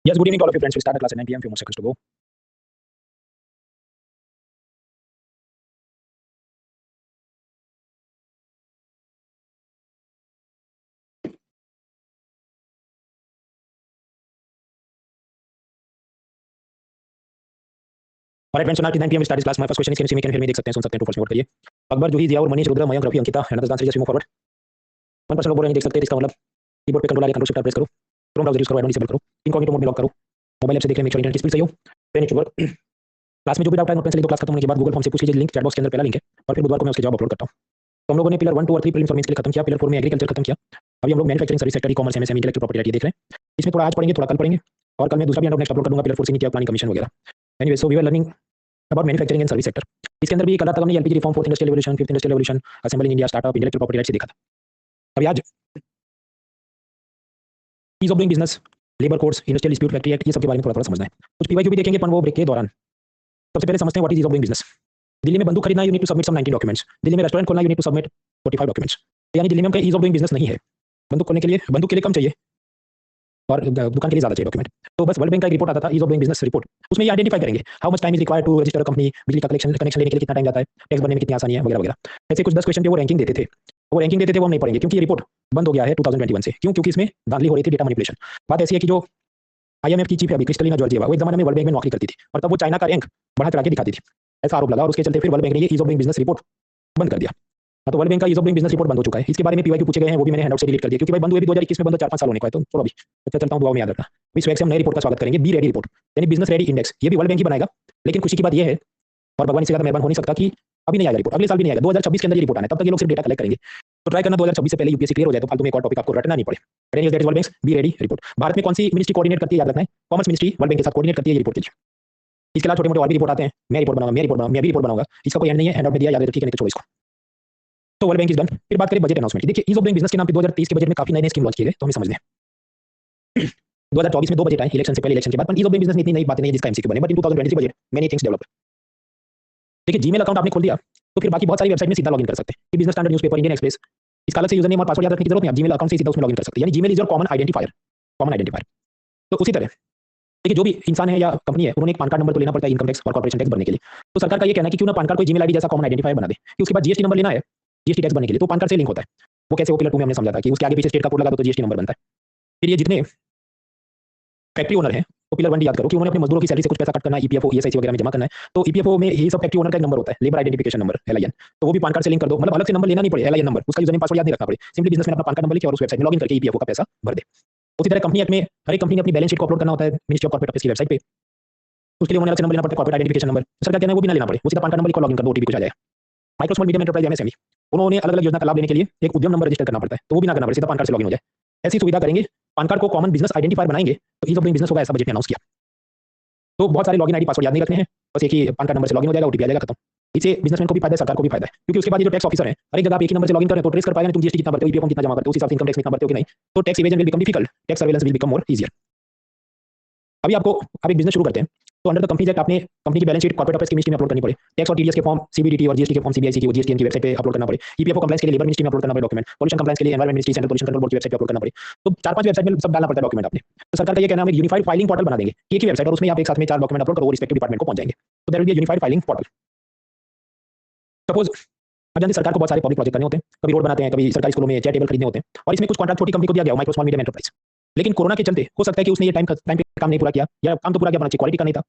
Yes, good evening to all of you friends. We start the class at 9 p.m. Few more seconds to go. All right, friends. So now at 9 p.m. we start this class. My first question is, can you see me? Can you hear me? देख सकते हैं, सुन सकते हैं तो first note करिए. अकबर, जूही, जिया और Manish, Rudra, Mayank, Rafi, Ankita, and others answer just move forward. 1% लोग बोल रहे हैं नहीं देख सकते, इसका मतलब कीबोर्ड पे कंट्रोल आ रहा है, कंट्रोल शिफ्ट प्रेस करो. क्रोम ब्राउजर यूज करो, एडोन डिसेबल करो. इनकॉग्निटो मोड में लॉक करो. मोबाइल ऐप से देख रहे हैं, मेक श्योर इंटरनेट स्पीड सही हो. Pen it work. क्लास में जो भी डाउट है नोट पेन से लिख दो. क्लास खत्म होने के बाद गूगल फॉर्म से पूछ लीजिए. लिंक चैट बॉक्स के अंदर पहला लिंक है और फिर बुधवार को मैं उसके जवाब अपलोड करता हूं. तो हम लोगों ने पिलर 1 2 और 3 प्रीलिम्स और मेंस के लिए खत्म किया. पिलर 4 में एग्रीकल्चर खत्म किया. अभी हम लोग manufacturing service sector, e-commerce, MSME, intellectual property right ये देख रहे हैं. इसमें थोड़ा आज पढ़ेंगे, थोड़ा कल पढ़ेंगे और कल मैं दूसरा भी नेक्स्ट अपलोड कर दूंगा. पिलर 4 से नीचे प्लानिंग कमीशन वगैरह. Anyway, so we are learning about manufacturing and service sector. इसके अंदर भी कल तक हमने LPG reform, fourth industrial revolution, fifth industrial revolution, assembling India, startup, intellectual property right से देखा था. अभी आज ease of doing business, labour codes, industrial dispute, factory act, ये सब के बारे में थोड़ा थोड़ा समझना है. कुछ पीवाईक्यू भी देखेंगे अपन वो ब्रेक के दौरान. सबसे पहले समझते हैं what is ease of doing business. Delhi में बंदूक खरीदना, you need to submit some 19 documents. Delhi में रेस्टोरेंट खोलना, you need to submit 45 documents. यानी दिल्ली में ईज ऑफ डूइंग बिजनेस नहीं है. बंदूक खोलने के लिए, बंदूक के लिए कम चाहिए और दुकान के लिए ज्यादा चाहिए डॉक्यूमेंट. तो बस वर्ल्ड बैंक का एक रिपोर्ट आता था, ease of doing business report. उसमें ये आइडेंटिफाई करेंगे how much time is required to register a company, बिजली का कनेक्शन लेने के लिए कितना टाइम जाता है, टैक्स भरने में कितनी आसानी है वगैरह वगैरह. ऐसे कुछ 10 क्वेश्चन पे वो रैंकिंग देते थे. वो रैंकिंग देते थे, वो हम नहीं पढ़ेंगे क्योंकि ये रिपोर्ट बंद हो गया है 2021 से. क्यों? क्योंकि इसमें धांधली हो रही थी, डेटा मैनिपुलेशन. बात ऐसी है कि जो आईएमएफ की चीफ है अभी, क्रिस्टलिना जॉर्जिएवा, वो एक जमाने में वर्ल्ड बैंक में नौकरी करती थी और तब वो चाइना का रैंक बढ़ा चढ़ा के दिखाती थी. ऐसा आरोप लगा और उसके चलते फिर वर्ल्ड बैंक ने ये ease of doing business report बंद कर दिया. तो वर्ल्ड बैंक का ease of doing business report बंद हो चुका है. इसके बारे में पीवाईक्यू पूछे गए हैं, वो भी मैंने हैंडआउट से डिलीट कर दिया क्योंकि भाई बंद हुए भी 2021 में बंद 4-5 साल होने का है. तो चलो अभी अच्छा चलता हूं, दुआ में याद रखना. इस वैक से हम नए रिपोर्ट का स्वागत करेंगे, बी रेडी रिपोर्ट, यानी बिजनेस रेडी इंडेक्स. ये भी वर्ल्ड बैंक ही बनाएगा. लेकिन खुशी की बात यह है और भगवान इससे ज्यादा मेहरबान हो नहीं सकता कि अभी नहीं आएगा रिपोर्ट, अगले साल भी नहीं आएगा. 2026 के अंदर ये रिपोर्ट आना है. तब तक ये लोग सिर्फ डेटा कलेक्ट करेंगे. तो ट्राई करना 2026 से पहले यूपीएससी क्लियर हो जाए तो फालतू में एक और टॉपिक आपको रटना नहीं पड़े. That is world bank be ready report. Bharat में कौन सी मिनिस्ट्री कोऑर्डिनेट करती है, याद रखना है. कॉमर्स मिनिस्ट्री वर्ल्ड बैंक के साथ कोऑर्डिनेट करती है ये रिपोर्ट के लिए. इसके अलावा छोटे मोटे और भी रिपोर्ट आते हैं. मैं रिपोर्ट बनाऊंगा, मैं भी रिपोर्ट बनाऊंगा. इसका कोई एंड नहीं है. हैंडआउट में दिया, याद है, ठीक है, नहीं तो छोड़ो इसको. तो वर्ल्ड बैंक इज डन. फिर बात करें बजट अनाउंसमेंट की. देखिए ईज ऑफ डूइंग बिजनेस के नाम पे 2023 के बजट में काफी नए नए स्कीम लॉन्च किए गए, तो हमें समझने हैं. 2024 में 2 बजट आए, इलेक्शन से पहले, इलेक्शन के बाद. पर ईज ऑफ डूइंग बिजनेस में इतनी नई बातें नहीं है जिसका एमसीक्यू बने. But in 2023 budget many things develop. देखिए जीमेल अकाउंट आपने खोल दिया तो फिर बाकी बहुत सारी वेबसाइट में सीधा लॉगिन कर सकते हैं. Business standard, newspaper, Indian express, इसका अलग से यूजर नेम और पासवर्ड याद रखने की जरूरत नहीं. आप जीमेल अकाउंट से सीधा उसमें लॉगिन कर सकते हैं. यानी Gmail is your common identifier, common identifier. तो उसी तरह देखिए जो भी इंसान है या कंपनी है, उन्होंने एक पान कार्ड नंबर तो लेना पड़ता है इनकम टैक्स और कॉर्पोरेशन टैक्स भरने के लिए. तो सरकार का ये कहना है कि क्यों ना पान कार्ड कोई जीमेल आईडी जैसा कॉमन आइडेंटिफायर बना दे. कि उसके बाद जीएसटी नंबर लेना है जीएसटी टैक्स भरने के लिए, तो पान कार्ड से लिंक होता है. वो कैसे, वो पिलर 2 में हमने समझा था कि उसके आगे पीछे स्टेट का कोड लगा दो तो जीएसटी नंबर बनता है. फिर ये जितने फैक्ट्री ओनर है वो पिलर 1 याद करो कि उन्होंने अपने मजदूरों की सैलरी से कुछ पैसा कट करना है, ईपीएफओ, ईएसआईसी वगैरह में जमा करना है. तो ईपीएफओ में ये सब फैक्ट्री ओनर का एक नंबर होता है, लेबर आइडेंटिफिकेशन नंबर, एलआईएन. तो वो भी पान कार्ड से लिंक कर दो. मतलब अलग से नंबर लेना नहीं पड़े, एलआईएन नंबर, उसका यूजर नेम पासवर्ड याद नहीं रखना पड़े. सिंपली बिजनेसमैन अपना पान कार्ड नंबर लिखे और उस वेबसाइट में लॉगिन करके ईपीएफओ का पैसा भर दे. उसी तरह कंपनी एक्ट में हर एक कंपनी ने अपनी बैलेंस शीट को अपलोड करना होता है मिनिस्ट्री ऑफ कॉर्पोरेट अफेयर्स की वेबसाइट पे. उसके लिए उन्हें अलग से नंबर लेना पड़ता है, कॉर्पोरेट आइडेंटिफिकेशन नंबर. सरकार कहना है वो भी ना लेना पड़े, वो सीधा पान कार्ड नंबर लिखो, लॉगिन कर दो, ओटीपी कुछ आ जाएगा. Micro small medium enterprise, MSME, उन्होंने अलग अलग योजना का लाभ लेने के लिए एक उद्यम नंबर रजिस्टर करना पड़ता है. तो वो भी ना करना पड़े, सीधा पान कार्ड से लॉगिन हो जाए. ऐसी सुविधा करेंगे. पान कार्ड को कॉमन बिजनेस आइडेंटिफायर बनाएंगे तो ईज ऑफ डूइंग बिजनेस होगा, ऐसा बजट में अनाउंस किया. तो बहुत सारे लॉगिन आईडी पासवर्ड याद नहीं रखने हैं, बस एक ही पान कार्ड नंबर से लॉगिन हो जाएगा, ओटीपी आ जाएगा, खत्म. इससे बिजनेसमैन को भी फायदा है, सरकार को भी फायदा है. क्योंकि उसके बाद ये जो टैक्स ऑफिसर है हर एक जगह आप एक ही नंबर से लॉगिन करें तो ट्रेस कर पाएगा तुम जीएसटी कितना भरते हो, ईपीएफओ कितना जमा करते हो, उस हिसाब से इनकम टैक्स कितना भरते हो कि नहीं. तो tax evasion will become difficult, tax surveillance will become more easier. अभी आपको आप एक बिजनेस शुरू करते हैं तो अंडर द कंपनीज एक्ट आपने कंपनी की बैलेंस शीट कॉर्पोरेट अफेयर्स की मिनिस्ट्री में अपलोड करनी पड़े. टैक्स और टीडीएस के फॉर्म सीबीडीटी और जीएसटी के फॉर्म सीबीआईसी की, वो जीएसटी की वेबसाइट पे अपलोड करना पड़े. ईपीएफओ कंप्लायंस के लिए लेबर मिनिस्ट्री में अपलोड करना पड़े डॉक्यूमेंट. पॉल्यूशन कंप्लायंस के लिए environment ministry, central pollution control board की वेबसाइट पे अपलोड करना पड़े. तो 4-5 वेबसाइट में सब डालना पड़ता है डॉक्यूमेंट आपने. तो सरकार का ये कहना है हम एक यूनिफाइड फाइलिंग पोर्टल बना देंगे, एक ही वेबसाइट, और उसमें आप एक साथ में 4 डॉक्यूमेंट अपलोड करो, वो रिस्पेक्टिव डिपार्टमेंट को पहुंच जाएंगे. तो there will be a unified filing portal. Suppose अब जानते सरकार को बहुत सारे पब्लिक प्रोजेक्ट करने होते हैं, कभी रोड बनाते हैं, कभी सरकारी स्कूलों में चेयर टेबल खरीदने होते हैं, और इसमें कुछ कॉन्ट्रैक्ट छोटी कंपनी को दिया गया हो, माइक्रो स्मॉल मीडियम एंटरप्राइज. लेकिन कोरोना के चलते हो सकता है कि उसने ये टाइम पे काम नहीं पूरा किया, या काम तो पूरा किया, क्वालिटी का नहीं था.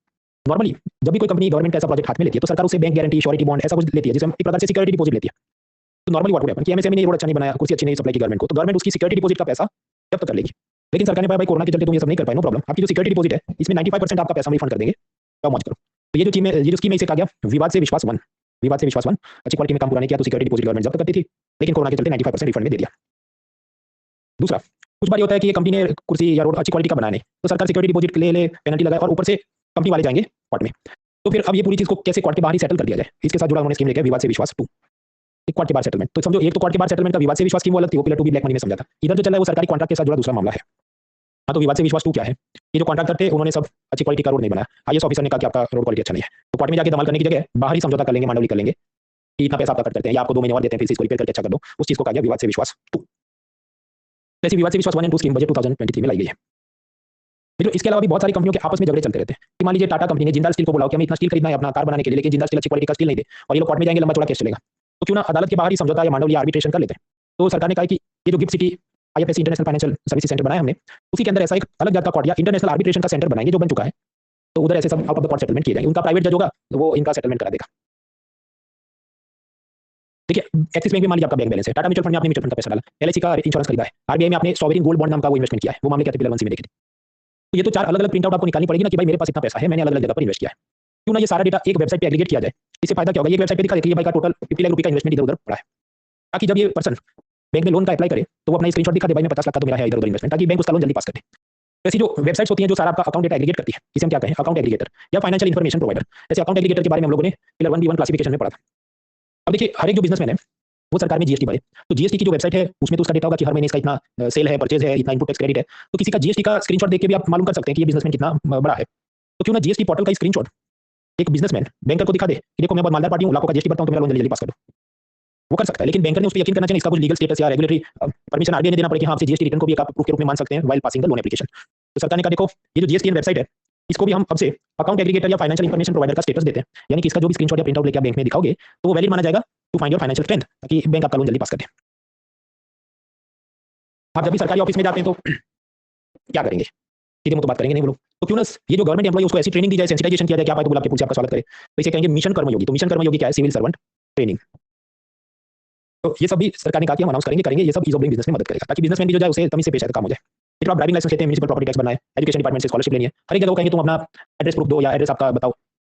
नॉर्मली जब भी कोई कंपनी गवर्नमेंट का ऐसा प्रोजेक्ट हाथ में लेती है तो सरकार उसे बैंक गारंटी, श्योरिटी बॉन्ड ऐसा कुछ लेती है, जिसमें एक प्रकार से सिक्योरिटी डिपॉजिट लेती है. तो नॉर्मली व्हाट वुड हैपन कि एमएसएमई ने रोड अच्छा नहीं बनाया, कुछ अच्छी नहीं सप्लाई की गवर्नमेंट को, तो गवर्नमेंट उसकी सिक्योरिटी डिपॉजिट का पैसा जब्त कर लेगी. लेकिन सरकार ने भाई कोरोना के चलते तुम ये सब नहीं कर पाए, नो प्रॉब्लम, आपकी जो सिक्योरिटी डिपॉजिट है इसमें 95% आपका पैसा रिफंड कर देंगे, तो मौज करो. तो ये जो स्कीम है इसे कहा गया विवाद से विश्वास 1. विवाद से विश्वास 1. अच्छी क्वालिटी में काम पूरा नहीं किया तो सिक्योरिटी डिपॉजिट गवर्नमेंट जब्त करती थी, लेकिन कोरोना के चलते 95% रिफंड में दे दिया. दूसरा, कुछ बार ये होता है कि ये कंपनी ने कुर्सी या रोड अच्छी क्वालिटी का बनाया नहीं, तो सरकार सिक्योरिटी डिपॉजिट ले पेनल्टी लगाए और ऊपर से कंपनी वाले जाएंगे कोर्ट में. तो फिर अब ये पूरी चीज को कैसे कोर्ट के बाहर ही सेटल कर दिया जाए, इसके साथ जुड़ा उन्होंने स्कीम लेके विवाद से विश्वास 2, एक कोर्ट के बाहर सेटलमेंट. तो समझो एक तो कोर्ट के बाहर सेटलमेंट का विवाद से विश्वास स्कीम वो अलग थी, वो पिलर 2 भी ब्लैक मनी में समझा था. इधर जो चल रहा है वो सरकारी कॉन्ट्रैक्ट के साथ जुड़ा दूसरा मामला है. हाँ, तो विवाद से विश्वास 2 क्या है? ये जो कॉन्ट्रैक्टर थे उन्होंने सब अच्छी क्वालिटी का रोड नहीं बनाया. आईएएस ऑफिसर ने कहा कि आपका रोड क्वालिटी अच्छा नहीं है, तो कोर्ट में जाके दमाल करने की जगह बाहर ही समझौता कर लेंगे, मांडवली कर लेंगे कि इतना पैसा आपका कट करते हैं या आपको 2 महीने और देते हैं, फिर इसको रिपेयर करके अच्छा कर दो. उस चीज को कहा गया विवाद से विश्वास 2. ऐसी विवाद से विश्वास 1 और 2 स्कीम बजट 2023 में लाई गई है. लेकिन इसके अलावा भी बहुत सारी कंपनियों के आपस में झगड़े चलते रहते हैं कि मान लीजिए टाटा कंपनी ने जिंदाल स्टील को बुलाओ कि हमें इतना स्टील खरीदना है अपना कार बनाने के लिए, लेकिन जिंदाल स्टील अच्छी क्वालिटी का स्टील नहीं दे और ये लोग कोर्ट में जाएंगे, लंबा चौड़ा केस चलेगा। तो क्यों ना अदालत के बाहर ही समझौता या मांडव या आर्बिट्रेशन कर लेते हैं। तो सरकार ने कहा कि ये जो gift city IFSC international financial services centre बनाया हमने, उसी के अंदर ऐसा एक अलग जात का कोर्ट या इंटरनेशनल आर्बिट्रेशन का सेंटर बनाएंगे जो बन चुका है। तो उधर ऐसे सब out of the court settlement किए जाएंगे, उनका प्राइवेट जज होगा वो इनका सेटलमेंट करा देगा। देखिए एक्सिस बैंक में मान लीजिए आपका बैंक बैलेंस है, टाटा म्यूचुअल फंड में आपने म्यूचुअल फंड का पैसा डाला, एलआईसी का इंश्योरेंस खरीदा है, आरबीआई में आपने सॉवरेन गोल्ड बॉन्ड नाम का वो इन्वेस्टमेंट किया है, वो मामले क्या थे पिलर 1 में देखे थे। तो ये तो 4 अलग-अलग प्रिंट आउट आपको निकालनी पड़ेगी ना कि भाई मेरे पास इतना पैसा है, मैंने अलग-अलग जगह पर इन्वेस्ट किया है। क्यों ना ये सारा डेटा एक वेबसाइट पे एग्रीगेट किया जाए। इससे फायदा क्या होगा, ये वेबसाइट पे दिखा दे कि ये भाई का टोटल 50 लाख रुपए का इन्वेस्टमेंट इधर-उधर पड़ा है। ताकि जब ये पर्सन बैंक में लोन का अप्लाई करे तो वो अपना स्क्रीनशॉट दिखा दे, भाई मैं 50 लाख का तो मेरा है इधर-उधर इन्वेस्टमेंट, ताकि बैंक उसका लोन जल्दी पास कर दे। ऐसी जो वेबसाइट्स होती हैं जो सारा आपका अकाउंट डेटा एग्रीगेट करती है, इसे हम क्या कहें, अकाउंट एग्रीगेटर या फाइनेंशियल इन्फॉर्मेशन प्रोवाइडर। जैसे अकाउंट एग्रीगेटर के बारे में हम लोगों ने पिलर 1 B1 क्लासिफिकेशन में पढ़ा था। अब देखिए हर एक जो बिजनेसमैन है वो सरकार में जीएसटी भरे, तो जीएसटी की जो वेबसाइट है उसमें तो उसका डेटा होगा कि हर महीने इसका इतना सेल है, परचेज है, इतना इनपुट टैक्स क्रेडिट है। तो किसी का जीएसटी का स्क्रीनशॉट देख के भी आप मालूम कर सकते हैं कि ये बिजनेसमैन कितना बड़ा है। तो क्यों ना जीएसटी पोर्टल का स्क्रीनशॉट एक बिजनेसमैन बैंकर को दिखा दे कि देखो मैं बहुत मालदार पार्टी हूं, लाखों का जीएसटी भरता हूं, तो मेरा लोन जल्दी पास कर दो। वो कर सकता है, लेकिन बैंकर ने उस पर यकीन करना चाहिए, इसका कुछ लीगल स्टेटस या रेगुलेटरी परमिशन आरबीआई ने देना पड़ेगा कि हाँ आपसे जीएसटी रिटर्न को भी एक आप प्रूफ के रूप में मान सकते हैं while passing the loan application. तो सरकार ने कहा देखो ये जो जीएसटी वेबसाइट है इसको भी हम अब से अकाउंट एग्रीगेटर या फाइनेंशियल इन्फॉर्मेशन प्रोवाइडर का स्टेटस देते हैं, यानी कि इसका जो भी स्क्रीनशॉट या प्रिंट आउट लेके आप बैंक में दिखाओगे तो वो वैलिड माना जाएगा to find your financial strength, ताकि बैंक आपका लोन जल्दी पास कर दे। आप जब भी सरकारी ऑफिस में जाते हैं तो क्या करेंगे, सीधे मुंह तो बात करेंगे नहीं वो लोग। तो क्यों ना ये जो गवर्नमेंट एम्प्लॉय उसको ऐसी ट्रेनिंग दी जाए, सेंसिटाइजेशन किया जाए कि आप आए तो बुला के पूछे आपका स्वागत करे, तो इसे कहेंगे मिशन कर्मयोगी। तो मिशन कर्मयोगी क्या है, सिविल सर्वेंट ट्रेनिंग। तो ये सब भी सरकार ने कहा कि हम अनाउंस करेंगे, ये सब ईज ऑफ डूइंग बिजनेस में मदद करेगा, ताकि बिजनेसमैन भी जो जाए उसे तमीज से पेश आए काम हो जाए। फिर आप ड्राइविंग लाइसेंस लेते हैं, म्युनिसिपल प्रॉपर्टी टैक्स भरना है, एजुकेशन डिपार्टमेंट से स्कॉलरशिप लेनी है, हर एक जगह कहेंगे तुम अपना एड्रेस प्रूफ दो या एड्रेस आपका बताओ।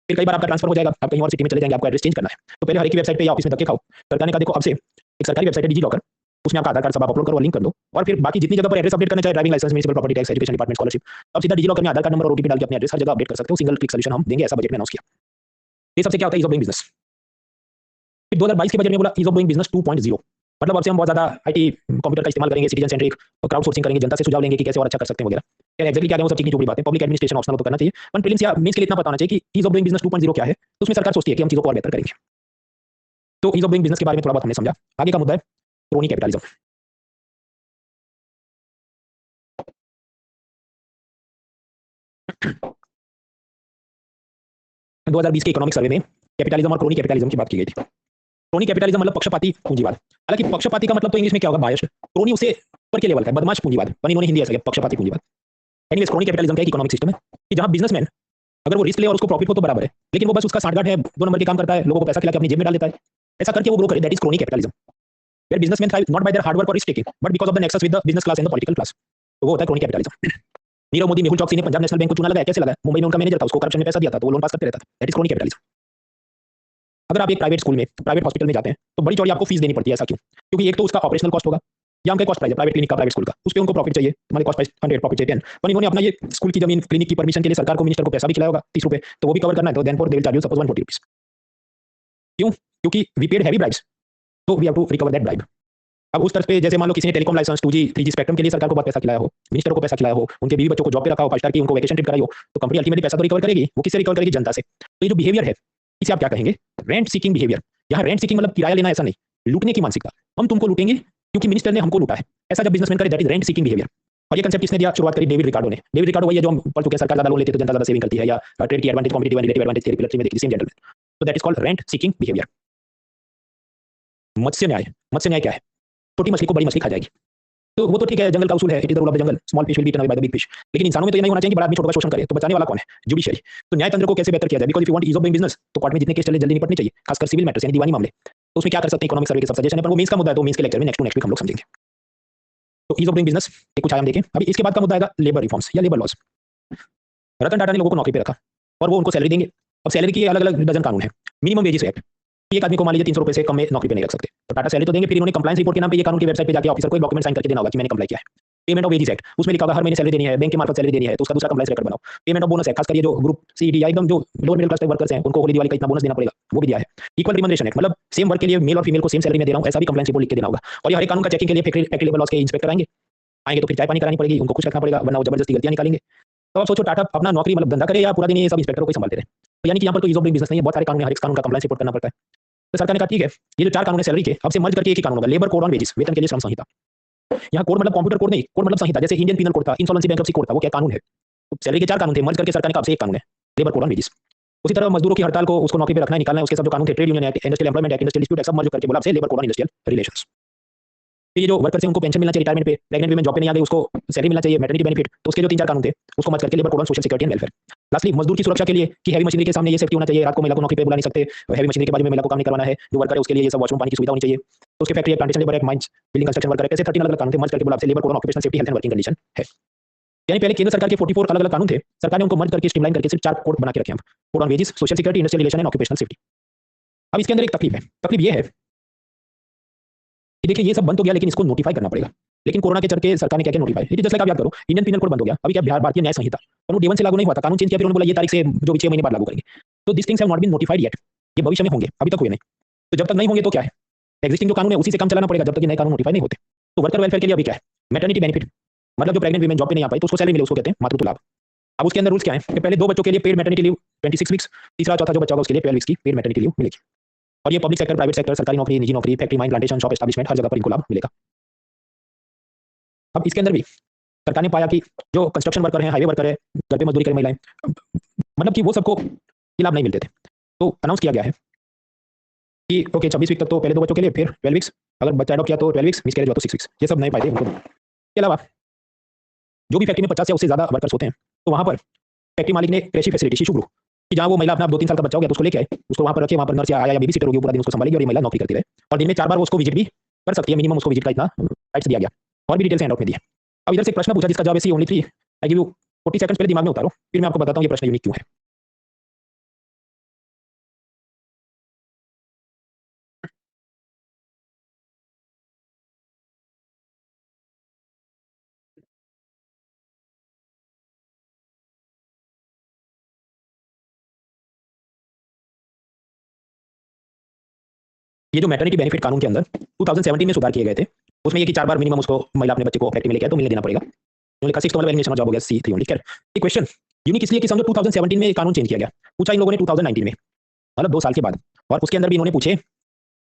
फिर कई बार आपका ट्रांसफर हो जाएगा, आप कहीं और सिटी में चले जाएंगे, आपको एड्रेस चेंज करना है, तो पहले हर एक की वेबसाइट पे या ऑफिस में धक्के खाओ। सरकार ने कहा देखो अब से एक सरकारी वेबसाइट है डिजी लॉकर, उसमें आपका आधार कार्ड सब आप अपलोड करो, लिंक कर दो, और फिर बाकी जितनी जगह पर एड्रेस अपडेट करना चाहे, driving licence, municipal property tax, education department, scholarship, अब सीधा डिजी लॉकर में आधार कार्ड नंबर और ओटीपी डाल के अपने एड्रेस हर जगह अपडेट कर सकते हो। सिंगल क्लिक सॉल्यूशन हम देंगे, ऐसा बजट में अनाउंस किया। ये सबसे क्या होता है, ईज ऑफ डूइंग बिजनेस। फिर 2022 के बजट में बोला ईज ऑफ डूइंग बिजनेस 2.0, मतलब अब से हम बहुत ज्यादा आईटी कंप्यूटर का इस्तेमाल करेंगे, सिटीजन सेंट्रिक क्राउड सोर्सिंग करेंगे, जनता से सुझाव लेंगे कि कैसे और अच्छा कर सकते हैं वगैरह। यार एक्चुअली क्या है वो सब चिकनी चोपड़ी बातें, पब्लिक एडमिनिस्ट्रेशन ऑप्शनल तो करना चाहिए, पर प्रीलिम्स या मेंस के लिए इतना पता होना चाहिए कि ईज ऑफ डूइंग बिजनेस 2.0 क्या है। तो उसमें सरकार सोचती है कि हम चीजों को और बेहतर करेंगे। तो ईज ऑफ डूइंग बिजनेस के बारे में थोड़ा बहुत हमने समझा। आगे का मुद्दा है क्रोनी कैपिटलिज्म। 2020 के इकोनॉमिक सर्वे में कैपिटलिज्म और क्रोनी कैपिटलिज्म की बात की गई थी। क्रोनी कैपिटलिज्म मतलब पक्षपाती पूंजीवाद। हालांकि पक्षपाती का मतलब तो इंग्लिश में क्या होगा, बायस्ड। क्रोनी उसे ऊपर के लेवल का है, बदमाश पूंजीवाद, पर इन्होंने हिंदी ऐसा किया पक्षपाती पूंजीवाद। एनीवेज क्रोनी कैपिटलिज्म का एक इकोनॉमिक सिस्टम है कि जहां बिजनेसमैन अगर वो रिस्क ले और उसको प्रॉफिट हो तो बराबर है, लेकिन वो बस उसका साठगांठ है, 2 नंबर के काम करता है, लोगों को पैसा खिला के अपनी जेब में डाल देता है, ऐसा करके वो ग्रो करे, that is crony capitalism. Where businessman thrive not by their hard work और risk taking but because of the nexus with the business class and the political class. तो वो होता है क्रोनी कैपिटलिज्म। नीरव मोदी, मेहुल चौकसी ने पंजाब नेशनल बैंक को चुना लगाया, कैसे लगाया, मुंबई में उनका मैनेजर था, उसको करप्शन में पैसा दिया था तो वो लोन पास करते रहता था, दैट इज क्रोनी कैपिटलिज्म। अगर आप एक प्राइवेट स्कूल में, प्राइवेट हॉस्पिटल में जाते हैं तो बड़ी चौड़ी आपको फीस देनी पड़ती है, ऐसा क्यों? क्योंकि एक तो उसका ऑपरेशनल कॉस्ट होगा या उनका कॉस्ट प्राइस है, प्राइवेट क्लिनिक का, प्राइवेट स्कूल का, उस पे उनको प्रॉफिट चाहिए, हमारे कॉस्ट प्राइस 100, प्रॉफिट चाहिए 10, पर इन्होंने अपना ये स्कूल की जमीन, क्लिनिक की परमिशन के लिए सरकार को, मिनिस्टर को पैसा भी खिलाया होगा 30 रुपए, तो वो भी कवर करना है, तो then for they will charge you suppose 140 rupees. क्यों? क्योंकि वी पेड हैवी ब्राइब्स, तो we have to recover that bribe. अब उस तरफ पे जैसे मान लो किसी ने telecom licence 2G 3G spectrum के लिए सरकार को बहुत पैसा खिलाया हो, मिनिस्टर को पैसा खिलाया हो, उनके बीवी बच्चों को जॉब पे रखा हो, 5 स्टार की उनको वैकेशन ट्रिप कराई हो, तो कंपनी अल्टीमेटली पैसा तो रिकवर करेगी, वो किससे रिकवर करेगी? जनता से। तो ये जो बिहेवियर है इसे आप क्या कहेंगे? Rent seeking behaviour. यहाँ रेंट सीकिंग मतलब किराया लेना, ऐसा नहीं, लूटने की मानसिकता। हम तुमको लूटेंगे क्योंकि मिनिस्टर ने हमको लूटा है, ऐसा जब बिजनेसमैन करे, that is rent seeking behaviour. और ये कंसेप्ट किसने दिया, शुरुआत करी डेविड रिकार्डो ने। डेविड रिकार्डो वही है जो हम पढ़ चुके हैं, सरकार ज्यादा लोन लेती है तो जनता ज्यादा सेविंग करती है, या ट्रेड की advantage, competitive and relative advantage theory pillar में देखी, सेम जेंटलमैन। तो that is called rent seeking behaviour. मत्स्य न्याय। मत्स्य न्याय क्या है? छोटी मछली को बड़ी मछली खा जाएगी, तो वो तो ठीक है, जंगल का उसूल है, it is the rule of the jungle, small fish will be eaten by the big fish. लेकिन इंसानों में तो ये नहीं होना चाहिए कि बड़ा आदमी छोटे का शोषण करे, तो बचाने वाला कौन है? जुडिशरी। तो न्याय तंत्र को कैसे बेहतर किया जाए? Because if you want ease of doing business तो कोर्ट में जितने केस चले जल्दी निपटने चाहिए, खासकर सिविल मैटर्स यानी दीवानी मामले। तो उसमें क्या कर सकते हैं, इकोनॉमिक सर्वे के सब सजेशन है, पर वो मींस का मुद्दा है, तो मींस के लेक्चर में नेक्स्ट टू नेक्स्ट वीक हम लोग समझेंगे। तो ईज ऑफ डूइंग बिजनेस ये कुछ आयाम देखें। अभी इसके बाद का मुद्दा आएगा लेबर रिफॉर्म्स या लेबर लॉज। रतन टाटा ने लोगों को नौकरी पे रखा और वो उनको सैलरी देंगे। अब सैलरी की अलग अलग डजन कानून है। मिनिमम वेजेस एक्ट, एक आदमी को मान लीजिए 300 रुपए से कम में नौकरी पे नहीं रख सकते, तो टाटा सैलरी तो देंगे, फिर इन्होंने कंप्लायंस रिपोर्ट के नाम पे ये कानून की वेबसाइट पे जाके ऑफिसर को एक डॉक्यूमेंट साइन करके देना होगा कि मैंने कंप्लाई किया है। पेमेंट ऑफ वेजेस एक्ट, उसमें लिखा होगा हर महीने सैलरी देनी है, बैंक के मार्फत सैलरी देनी है, तो उसका दूसरा कंप्लायंस रिकॉर्ड बनाओ। पेमेंट ऑफ बोनस है, खास कर ये जो ग्रुप सीडी या एकदम जो लोअर मिडिल क्लास वर्कर्स हैं उनको होली दिवाली का इतना बोनस देना पड़ेगा, वो भी दिया है। इक्वल रिम्यूनरेशन एक्ट, मतलब सेम वर्क के लिए मेल और फीमेल को सेम सैलरी में दे रहा हूं, ऐसा भी कंप्लायंस रिपोर्ट लिख के देना होगा। और ये हर एक कानून का चेकिंग के लिए फैक्ट्री लेबर लॉज के इंस्पेक्टर आएंगे तो फिर चाय पानी करानी पड़ेगी, उनको खुश रखना पड़ेगा, वरना वो जबरदस्ती गलतियां निकालेंगे। तो आप सोचो टाटा अपना नौकरी मतलब धंधा करे या पूरा दिन ये सब इंस्पेक्टरों को संभालते रहे। तो यानी कि यहाँ पर कोई ईज ऑफ डूइंग बिजनेस नहीं है, बहुत सारे कानून है, हर एक कानून का कंप्लायंस रिपोर्ट करना पड़ता है। तो सरकार ने कहा ठीक है, ये जो 4 कानून है सैलरी के, अब से मर्ज करके एक ही कानून होगा, लेबर कोड ऑन वेजेस, वेतन के लिए श्रम संहिता। यहाँ कोड मतलब कंप्यूटर कोड नहीं, कोड मतलब संहिता, जैसे इंडियन पीनल कोड था, इंसॉल्वेंसी बैंक्रप्सी कोड था, वो क्या कानून है। तो सैलरी के 4 कानून थे, मर्ज करके सरकार ने कहा अब से एक कानून है, लेबर कोड ऑन वेजेस। उसी तरह मजदूरों की हड़ताल को उसको नौकरी पे रखना है, निकालना है, उसके सब जो कानून थे, trade union act, industrial employment act, industrial dispute act, सब मर्ज करके बोला अब से labour code on industrial relations. ये जो वर्कर्स हैं उनको पेंशन मिलना चाहिए रिटायरमेंट पे, प्रेग्नेंट वीमेन जॉब पे नहीं आ गई उसको सैलरी मिलना चाहिए, मैटरनिटी बेनिफिट, तो उसके जो 3-4 कानून थे उसको मर्ज करके labour code on social security and welfare. Lastly मजदूर की सुरक्षा के लिए कि हैवी मशीनरी के सामने ये सेफ्टी होना चाहिए, रात को महिला को नौकरी पे बुला नहीं सकते, हैवी मशीनरी के बाजू में महिला को काम नहीं करवाना है, जो वर्कर है उसके लिए ये सब वॉशरूम पानी की सुविधा होनी चाहिए। तो उसके factory plantation labour act, mines, building construction worker ऐसे 13 अलग-अलग कानून थे, मर्ज करके बोला अब से labour code on occupational safety health and working condition है। यानी पहले केंद्र सरकार के 44 अलग-अलग कानून थे, सरकार ने उनको मर्ज करके स्ट्रीमलाइन करके सिर्फ 4 कोड बना के रखे हैं, code on wages, social security, industrial relation and occupational safety. अब इसके अंदर एक तकलीफ है, तकलीफ ये है कि देखिए ये सब बंद तो गया लेकिन इसको नोटिफाई करना पड़ेगा। लेकिन कोरोना के चलते सरकार ने क्या-क्या notify, it is just like आप याद करो इंडियन पीनल कोड बंद हो गया, अभी क्या बिहार भारतीय न्याय संहिता, पर वो डे 1 से लागू नहीं हुआ था, कानून चेंज किया फिर उन्होंने बोला ये तारीख से जो भी 6 महीने बाद लागू करेंगे। तो this things have not been notified yet, ये भविष्य में होंगे, अभी तक हुए नहीं। तो जब तक नहीं होंगे तो क्या है, एग्जिस्टिंग जो कानून है उसी से काम चलाना पड़ेगा जब तक ये नए कानून नोटिफाई नहीं होते। तो वर्कर वेलफेयर के लिए अभी क्या है, मैटरनिटी बेनिफिट, मतलब जो प्रेग्नेंट वीमेन जॉब पे नहीं आ पाई तो उसको सैलरी मिले, उसको कहते हैं मातृत्व लाभ। अब उसके अंदर रूल्स क्या है कि पहले 2 बच्चों के लिए पेड मैटरनिटी लीव 26 वीक्स, तीसरा चौथा जो बच्चा होगा उसके लिए 12 वीक्स की पेड मैटरनिटी लीव मिलेगी। और ये पब्लिक सेक्टर, प्राइवेट सेक्टर, सरकारी नौकरी, निजी नौकरी, factory, mine, plantation, shop establishment, हर जगह पर इनको लाभ मिलेगा। अब इसके अंदर भी सरकार ने पाया कि जो कंस्ट्रक्शन वर्कर हैं, हाईवे वर्कर है, घर पे मजदूरी करें महिलाएं, मतलब कि वो सबको ये लाभ नहीं मिलते थे। तो अनाउंस किया गया है कि ओके 26 वीक तक तो पहले 2 बच्चों के लिए, फिर 12 वीक्स, अगर बच्चा एडॉप्ट किया तो 12 वीक्स, मिसकैरेज हुआ तो 6 वीक्स, ये सब नए फायदे उनको। इसके अलावा जो भी फैक्ट्री में 50 या उससे ज्यादा वर्कर्स होते हैं तो वहां पर फैक्ट्री मालिक ने कृषि फैसिलिटी, शिशु गृह, कि जहां वो महिला अपना 2-3 साल का बच्चा हो गया तो उसको लेके आए, उसको वहां पर रखे, वहां पर नर्स या आया या बेबी सिटर होगी, पूरा दिन उसको संभालेगी और ये महिला नौकरी करती रहे, और दिन में 4 बार वो उसको विजिट भी कर सकती है, मिनिमम उसको विजिट का इतना राइट्स दिया गया, और भी डिटेल्स हैंड आउट में दी है। अब इधर से एक प्रश्न पूछा जिसका जवाब ऐसे only 3 I give you 40 seconds, पहले दिमाग में उतारो, फिर मैं आपको बताता हूं ये प्रश्न यूनिक क्यों है। ये जो मैटरनिटी बेनिफिट कानून के अंदर 2017 में सुधार किए गए थे, उसमें ये कि 4 बार मिनिमम उसको महिला अपने बच्चे को फैक्ट्री में लेके आए तो मिलने देना पड़ेगा। उन्होंने कहा 6 वाला एलिमिनेशन जॉब हो गया C3 ओनली। खैर ये क्वेश्चन यूनिक इसलिए कि समझो 2017 में ये कानून चेंज किया गया, पूछा इन लोगों ने 2019 में, मतलब 2 साल के बाद, और उसके अंदर भी इन्होंने पूछे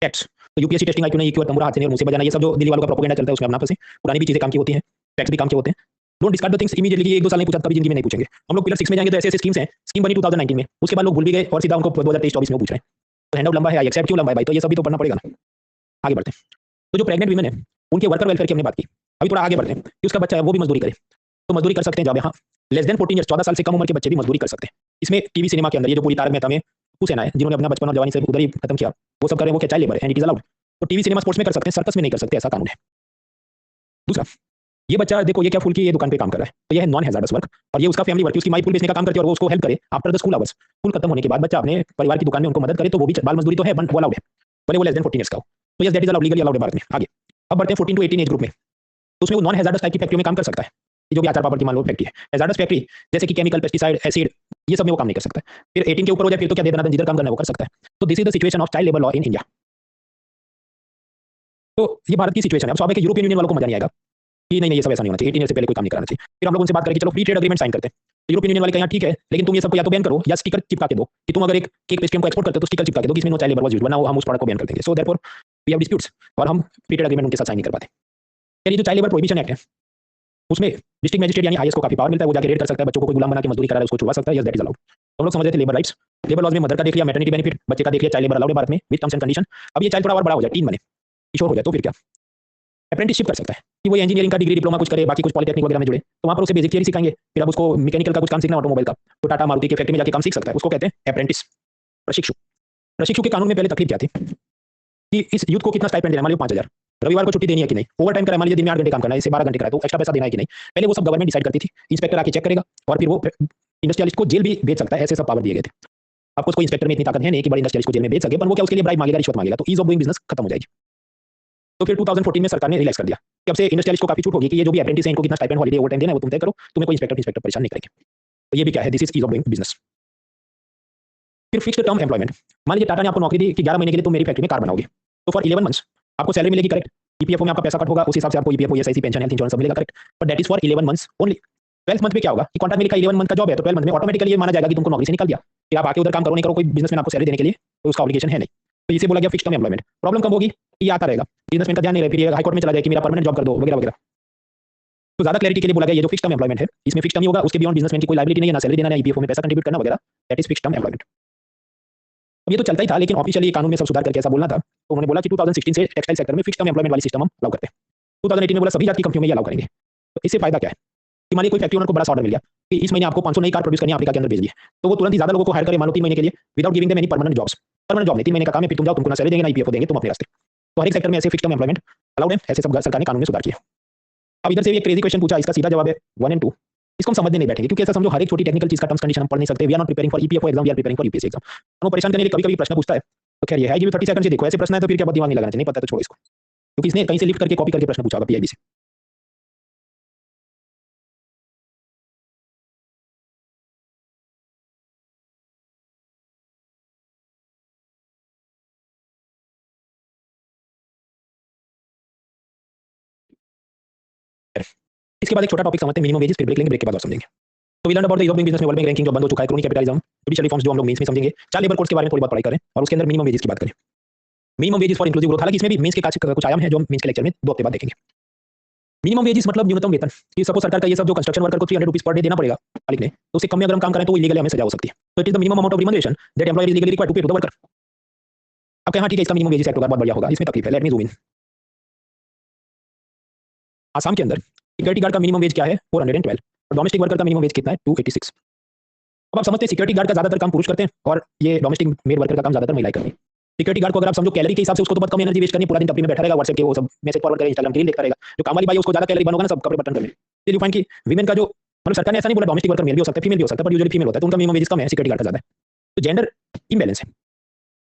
टैक्स, तो यूपीएससी टेस्टिंग आईक्यू ने EQ और तंबूरा हाथ से नहीं और मुंह से बजाना, ये सब जो दिल्ली वालों का प्रोपेगेंडा चलता है उसमें अपना फंसे, पुरानी भी चीजें काम की होती हैं, टैक्स भी काम के होते हैं। Don't discard the things immediately, 1-2 साल नहीं पूछा कभी जिंदगी में नहीं पूछेंगे। हम लोग पिलर 6 में जाएंगे तो ऐसे-ऐसे स्कीम्स हैं, स्कीम बनी 2019 में, उसके बाद लोग भूल भी गए और सीधा उनको 2023-24 में पूछ रहे हैं। तो हैंड आउट लंबा है, आई एक्सेप्ट क्यों लंबा है भाई, तो ये सब भी तो पढ़ना पड़ेगा ना। आगे बढ़ते हैं। तो जो प्रेग्नेंट वीमेन है उनके वर्कर वेलफेयर की हमने बात की, अभी थोड़ा आगे बढ़ते हैं कि उसका बच्चा है वो भी मजदूरी करे, तो मजदूरी कर सकते हैं जब यहाँ लेस देन 14 ईयर्स, 14 साल से कम उम्र के बच्चे भी मजदूरी कर सकते हैं। इसमें टीवी सिनेमा के अंदर ये जो पूरी तारक मेहता में हुसैन है जिन्होंने अपना बचपन और जवानी से उधर ही खत्म किया, वो सब कर रहे हैं, वो क्या चाइल्ड लेबर है एंड इट इज अलाउड। तो टीवी सिनेमा स्पोर्ट्स में कर सकते हैं, सर्कस में नहीं कर सकते, ऐसा कानून है। दूसरा, ये बच्चा देखो ये क्या फूल की ये दुकान पे काम कर रहा है, तो ये है नॉन हैजार्डस वर्क, और ये उसका फैमिली वर्क, उसकी माई फूल बेचने का काम करती है और वो उसको हेल्प करे after the school hours, school खत्म होने के बाद बच्चा अपने परिवार की दुकान में उनको मदद करे, तो वो भी बाल मजदूरी तो है, वो अलाउड है, भले वो लेस देन 14 ईयर्स का हो। तो yes that is allowed, legally allowed है भारत में। आगे अब बढ़ते हैं 14 टू 18 एज ग्रुप में, तो उसमें वो नॉन हैजार्डस टाइप की फैक्ट्री में काम कर सकता है, जो भी आचार पापड़ की मान लो फैक्ट्री है। हैजार्डस फैक्ट्री जैसे कि केमिकल, पेस्टिसाइड, एसिड, ये सब में वो काम नहीं कर सकता। फिर 18 के ऊपर हो जाए फिर तो क्या देना जिधर काम करना है वो कर सकता है। तो this is the situation of child labour law in India. तो ये भारत की सिचुएशन है। अब स्वाभाविक यूरोपियन यूनियन वालों को मजा नहीं आएगा कि नहीं नहीं ये सब ऐसा नहीं होना चाहिए, 18 ईयर से पहले कोई काम नहीं कराना चाहिए। फिर हम लोग उनसे बात करें कि चलो फ्री ट्रेड एग्रीमेंट साइन करते हैं, तो यूरोपियन यूनियन वाले कहें ठीक है, लेकिन तुम ये सबको या तो बैन करो या स्टिकर चिपका के दो कि तुम अगर एक केक पेस्ट्री को एक्सपोर्ट करते हो तो स्टिकर चिपका के दो कि इसमें no child labour was used, वरना हम उस प्रोडक्ट को बैन कर देंगे। So therefore we have disputes और हम फ्री ट्रेड एग्रीमेंट उनके साथ साइन नहीं कर पाते। फिर ये जो चाइल्ड लेबर प्रोहिबिशन एक्ट है उसमें डिस्ट्रिक्ट मैजिस्ट्रेट यानी आईएएस को काफी पावर मिलता है, वो जाके रेड कर सकता है, बच्चों को कोई गुलाम बना के मजदूरी करा रहा है उसको छुड़वा सकता है। Yes that is allowed. हम लोग समझ रहे थे लेबर राइट्स, लेबर लॉज में मदर का देख लिया, मैटरनिटी बेनिफिट, बच्चे का देख लिया, चाइल्ड लेबर अलाउड है भारत में विद टर्म्स एंड कंडीशन। अब ये चाइल्ड थोड़ा और बड़ा हो जाए, टीन बने, किशोर हो जाए, तो फिर क्या अप्रेंटिसशिप कर सकता है कि वो इंजीनियरिंग का डिग्री डिप्लोमा कुछ करे, बाकी कुछ पॉलिटेक्निक वगैरह में जुड़े, तो वहां पर उसे बेसिक थियरी सिखाएंगे। फिर अब उसको मैकेनिकल का कुछ काम सीखना, ऑटोमोबाइल का, तो टाटा मारुति के फैक्ट्री में जाके काम सीख सकता है, उसको कहते हैं अप्रेंटिस, प्रशिक्षु। प्रशिक्षु के कानून में पहले तकलीफ क्या थी कि इस यूथ को कितना स्टाइपेंड देना, मान लो 5000, रविवार को छुट्टी देनी है कि नहीं, ओवर टाइम करा, मान लीजिए दिन में 8 घंटे काम करना है, इसे 12 घंटे कराए तो एक्स्ट्रा पैसा देना है कि नहीं, पहले वो सब गवर्नमेंट डिसाइड करती थी, इंस्पेक्टर आके चेक करेगा और फिर वो इंडस्ट्रियलिस्ट को जेल भी भेज सकता है, ऐसे सब पावर दिए गए थे। आपको कोई इंस्पेक्टर में इतनी ताकत है नहीं कि बड़े इंडस्ट्रियलिस्ट को जेल में भेज सके, पर वो क्या उसके लिए ब्राइब मांगेगा, रिश्वत मांगेगा, तो ईज ऑफ डूइंग बिजनेस खत्म हो जाएगी। तो फिर 2014 में सरकार ने रिलैक्स कर दिया कि अब से इंडस्ट्रियलिस्ट को काफी छूट होगी कि ये जो भी अप्रेंटिस है इनको कितना स्टाइपेंड, हॉलिडे, ओवर टाइम देना है वो तुम तय करो, तुम्हें कोई इंस्पेक्टर परेशान नहीं करेंगे। तो ये भी क्या है, this is ease of doing business. फिर फिक्स्ड टर्म एम्प्लॉयमेंट, मान लीजिए टाटा ने आपको नौकरी दी कि 11 महीने के लिए तुम मेरी फैक्ट्री में कार बनाओगे, तो फॉर 11 मंथ्स आपको सैलरी मिलेगी, करेक्ट, ईपीएफओ में आपका पैसा कट होगा, उस हिसाब से आपको EPFO, ESIC, pension, health insurance सब मिलेगा, correct, but that is for 11 months only. 12th month में क्या होगा कि कॉन्ट्रैक्ट में लिखा 11 मंथ का जॉब है, तो 12 मंथ में ऑटोमेटिकली ये माना जाएगा कि तुमको नौकरी से निकाल दिया, कि आप आके उधर काम करो नहीं करो, कोई बिजनेसमैन आपको सैलरी देने के लिए तो उसका ऑब्लिगेशन है नहीं। तो इसे बोला गया फिक्स्ड टर्म एम्प्लॉयमेंट। प्रॉब्लम कब होगी, ये आता रहेगा, बिजनेसमैन का ध्यान नहीं रहे, फिर ये हाई कोर्ट में चला जाए कि मेरा परमानेंट जॉब कर दो वगैरह वगैरह। तो ज्यादा क्लैरिटी के लिए बोला गया ये जो फिक्स टर्म एम्प्लॉयमेंट है इसमें फिक्स टर्म ही होगा, उसके बियॉन्ड बिजनेसमैन की कोई लायबिलिटी नहीं है, ना सैलरी देना है, ईपीएफओ में पैसा कंट्रीब्यूट करना वगैरह, that is fix term employment. अब ये तो चलता ही था, लेकिन ऑफिशियली कानून में सब सुधार करके ऐसा बोलना था, तो उन्होंने बोला कि 2016 से टेक्सटाइल सेक्टर में फिक्स टर्म एम्प्लॉयमेंट वाली सिस्टम हम अलाउ करते हैं। 2018 में बोला सभी जाति की कंपनियों में ये अलाउ करेंगे। तो इससे फायदा क्या है कि मान लीजिए कोई फैक्ट्री ओनर को बड़ा ऑर्डर मिल गया कि इस महीने आपको 500 नई कार प्रोड्यूस करनी है, अफ्रीका के अंदर भेज दिए, तो वो तुरंत ही ज्यादा लोगों को हायर करे, मान लो 3 महीने के लिए, without giving them any permanent jobs. Permanent job नहीं, 3 महीने का काम है, फिर तुम जाओ, तुमको ना सैलरी देंगे ना ईपीएफओ देंगे, तुम अपने रास्ते। तो हर एक सेक्टर में ऐसे फिक्स टर्म एम्प्लॉयमेंट अलाउड है, ऐसे सब सरकार ने कानून में सुधार किया। अब इधर से भी एक क्रेजी क्वेश्चन पूछा, इसका सीधा जवाब है 1 और 2। इसको हम समझने नहीं बैठेंगे, क्योंकि ऐसा समझो हर एक छोटी टेक्निकल चीज का टर्म्स कंडीशन हम पढ़ नहीं सकते। We are not preparing for EPFO exam, we are preparing for UPSC exam. हम परेशान करने के लिए कभी-कभी प्रश्न पूछता है, तो खैर ये है, ये भी 30 सेकंड से देखो, ऐसे प्रश्न है तो फिर क्या दिमाग नहीं लगाना चाहिए, नहीं पता तो छोड़ो इसको, क्योंकि इसने कहीं से लिफ्ट करके कॉपी करके प्रश्न पूछा होगा पीआईबी से। इसके बाद एक छोटा टॉपिक समझते हैं, मिनिमम वेजेस, फिर ब्रेक लेंगे, ब्रेक के बाद और समझेंगे। तो we learn about the ease of doing business में वर्ल्ड बैंक रैंकिंग जो बंद हो चुका है, क्रोनी कैपिटलिज्म, जुडिशियल रिफॉर्म्स जो हम लोग मेंस में समझेंगे, 4 लेबर कोड्स के बारे में थोड़ी बहुत पढ़ाई करें और उसके अंदर मिनिमम वेजेस की बात करें। Minimum wages for inclusive growth, हालांकि इसमें भी मेंस के कुछ आयाम है जो हम मेंस के लेक्चर में 2 हफ्ते बाद देखेंगे। मिनिमम वेजेस मतलब न्यूनतम वेतन, कि सपोज सरकार का ये सब जो कंस्ट्रक्शन वर्कर को 300 रुपीस पर डे देना पड़ेगा मालिक ने, तो उससे कम में अगर हम काम करें तो वो इलीगल हमें सजा हो सकती है। तो it is the minimum amount of remuneration that employer is legally required to pay to the worker. अब कहें हाँ ठीक है, इसका मिनिमम वेजेस एक्ट होगा, बहुत बढ़िया होगा, इसमें तकलीफ है, let me zoom in. Assam के अंदर सिक्योरिटी गार्ड का मिनिमम वेज क्या है 412, और डोमेस्टिक वर्कर का मिनिमम वेज कितना है 286। अब आप समझते हैं सिक्योरिटी गार्ड का ज्यादातर काम पुरुष करते हैं और ये डोमेस्टिक मेड वर्कर का काम ज्यादातर महिलाएं करती हैं। सिक्योरिटी गार्ड को अगर आप समझो कैलोरी के हिसाब से, उसको तो बहुत कम एनर्जी वेस्ट करनी, पूरा दिन टपरी में बैठा रहेगा, व्हाट्सएप के वो सब मैसेज फॉरवर्ड करेगा, इंस्टाग्राम की रील देखता रहेगा। जो काम वाली बाई है उसको ज्यादा कैलोरी बर्न होगा ना, सब कपड़े बटन करने। यू फाइंड कि विमेन का जो, मतलब सरकार ने ऐसा नहीं बोला डोमेस्टिक वर्कर मेल भी हो सकता है, फीमेल भी हो सकता है, पर यूजुअली फीमेल होता है, तो उनका मिनिमम वेजेस कम है, सिक्योरिटी गार्ड का ज्यादा है। तो जेंडर इम्बैलेंस है।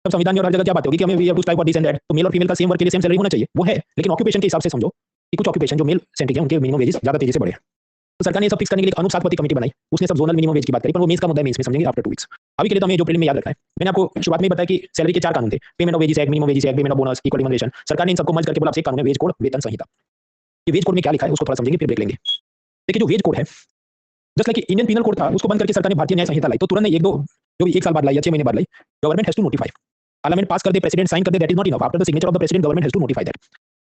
तब संविधान में और हर जगह क्या बात होगी कि हमें we have to strive for this and that, तो मेल और फीमेल का सेम वर्क के लिए सेम सैलरी होना चाहिए, वो है, लेकिन ऑक्यूपेशन के हिसाब से समझो कि कुछ ऑक्यूपेशन जो मेल सेंट्रिक है उनके मिनिमम वेजेस ज्यादा तेजी से बढ़े। तो सरकार ने सब फिक्स करने के लिए अनुसारपति कमेटी बनाई, उसने सब जोनल मिनिमम वेज की बात करी, पर वो मेंस का मुद्दा है, मेंस में समझेंगे आफ्टर 2 वीक्स। अभी के लिए तो हमें जो प्रीलिम में याद रखना है, मैंने आपको शुरुआत में बताया कि सैलरी के 4 कानून थे, payment of wages act, minimum wages act, payment of bonus, equal remuneration. सरकार ने इन सबको मर्ज करके बोला अब से एक कानून है वेज कोड, वेतन संहिता। ये वेज कोड में क्या लिखा है उसको थोड़ा समझेंगे, फिर ब्रेक लेंगे। देखिए जो वेज कोड है, just like Indian penal code था, उसको बंद करके सरकार ने भारतीय न्याय संहिता लाई, तो तुरंत एक दो जो भी 1 साल बाद लाई या 6 महीने बाद लाई, government has to notify, parliament pass कर दे, प्रेसिडेंट साइन कर दे, that is not enough, after the signature of the president government has to notify that.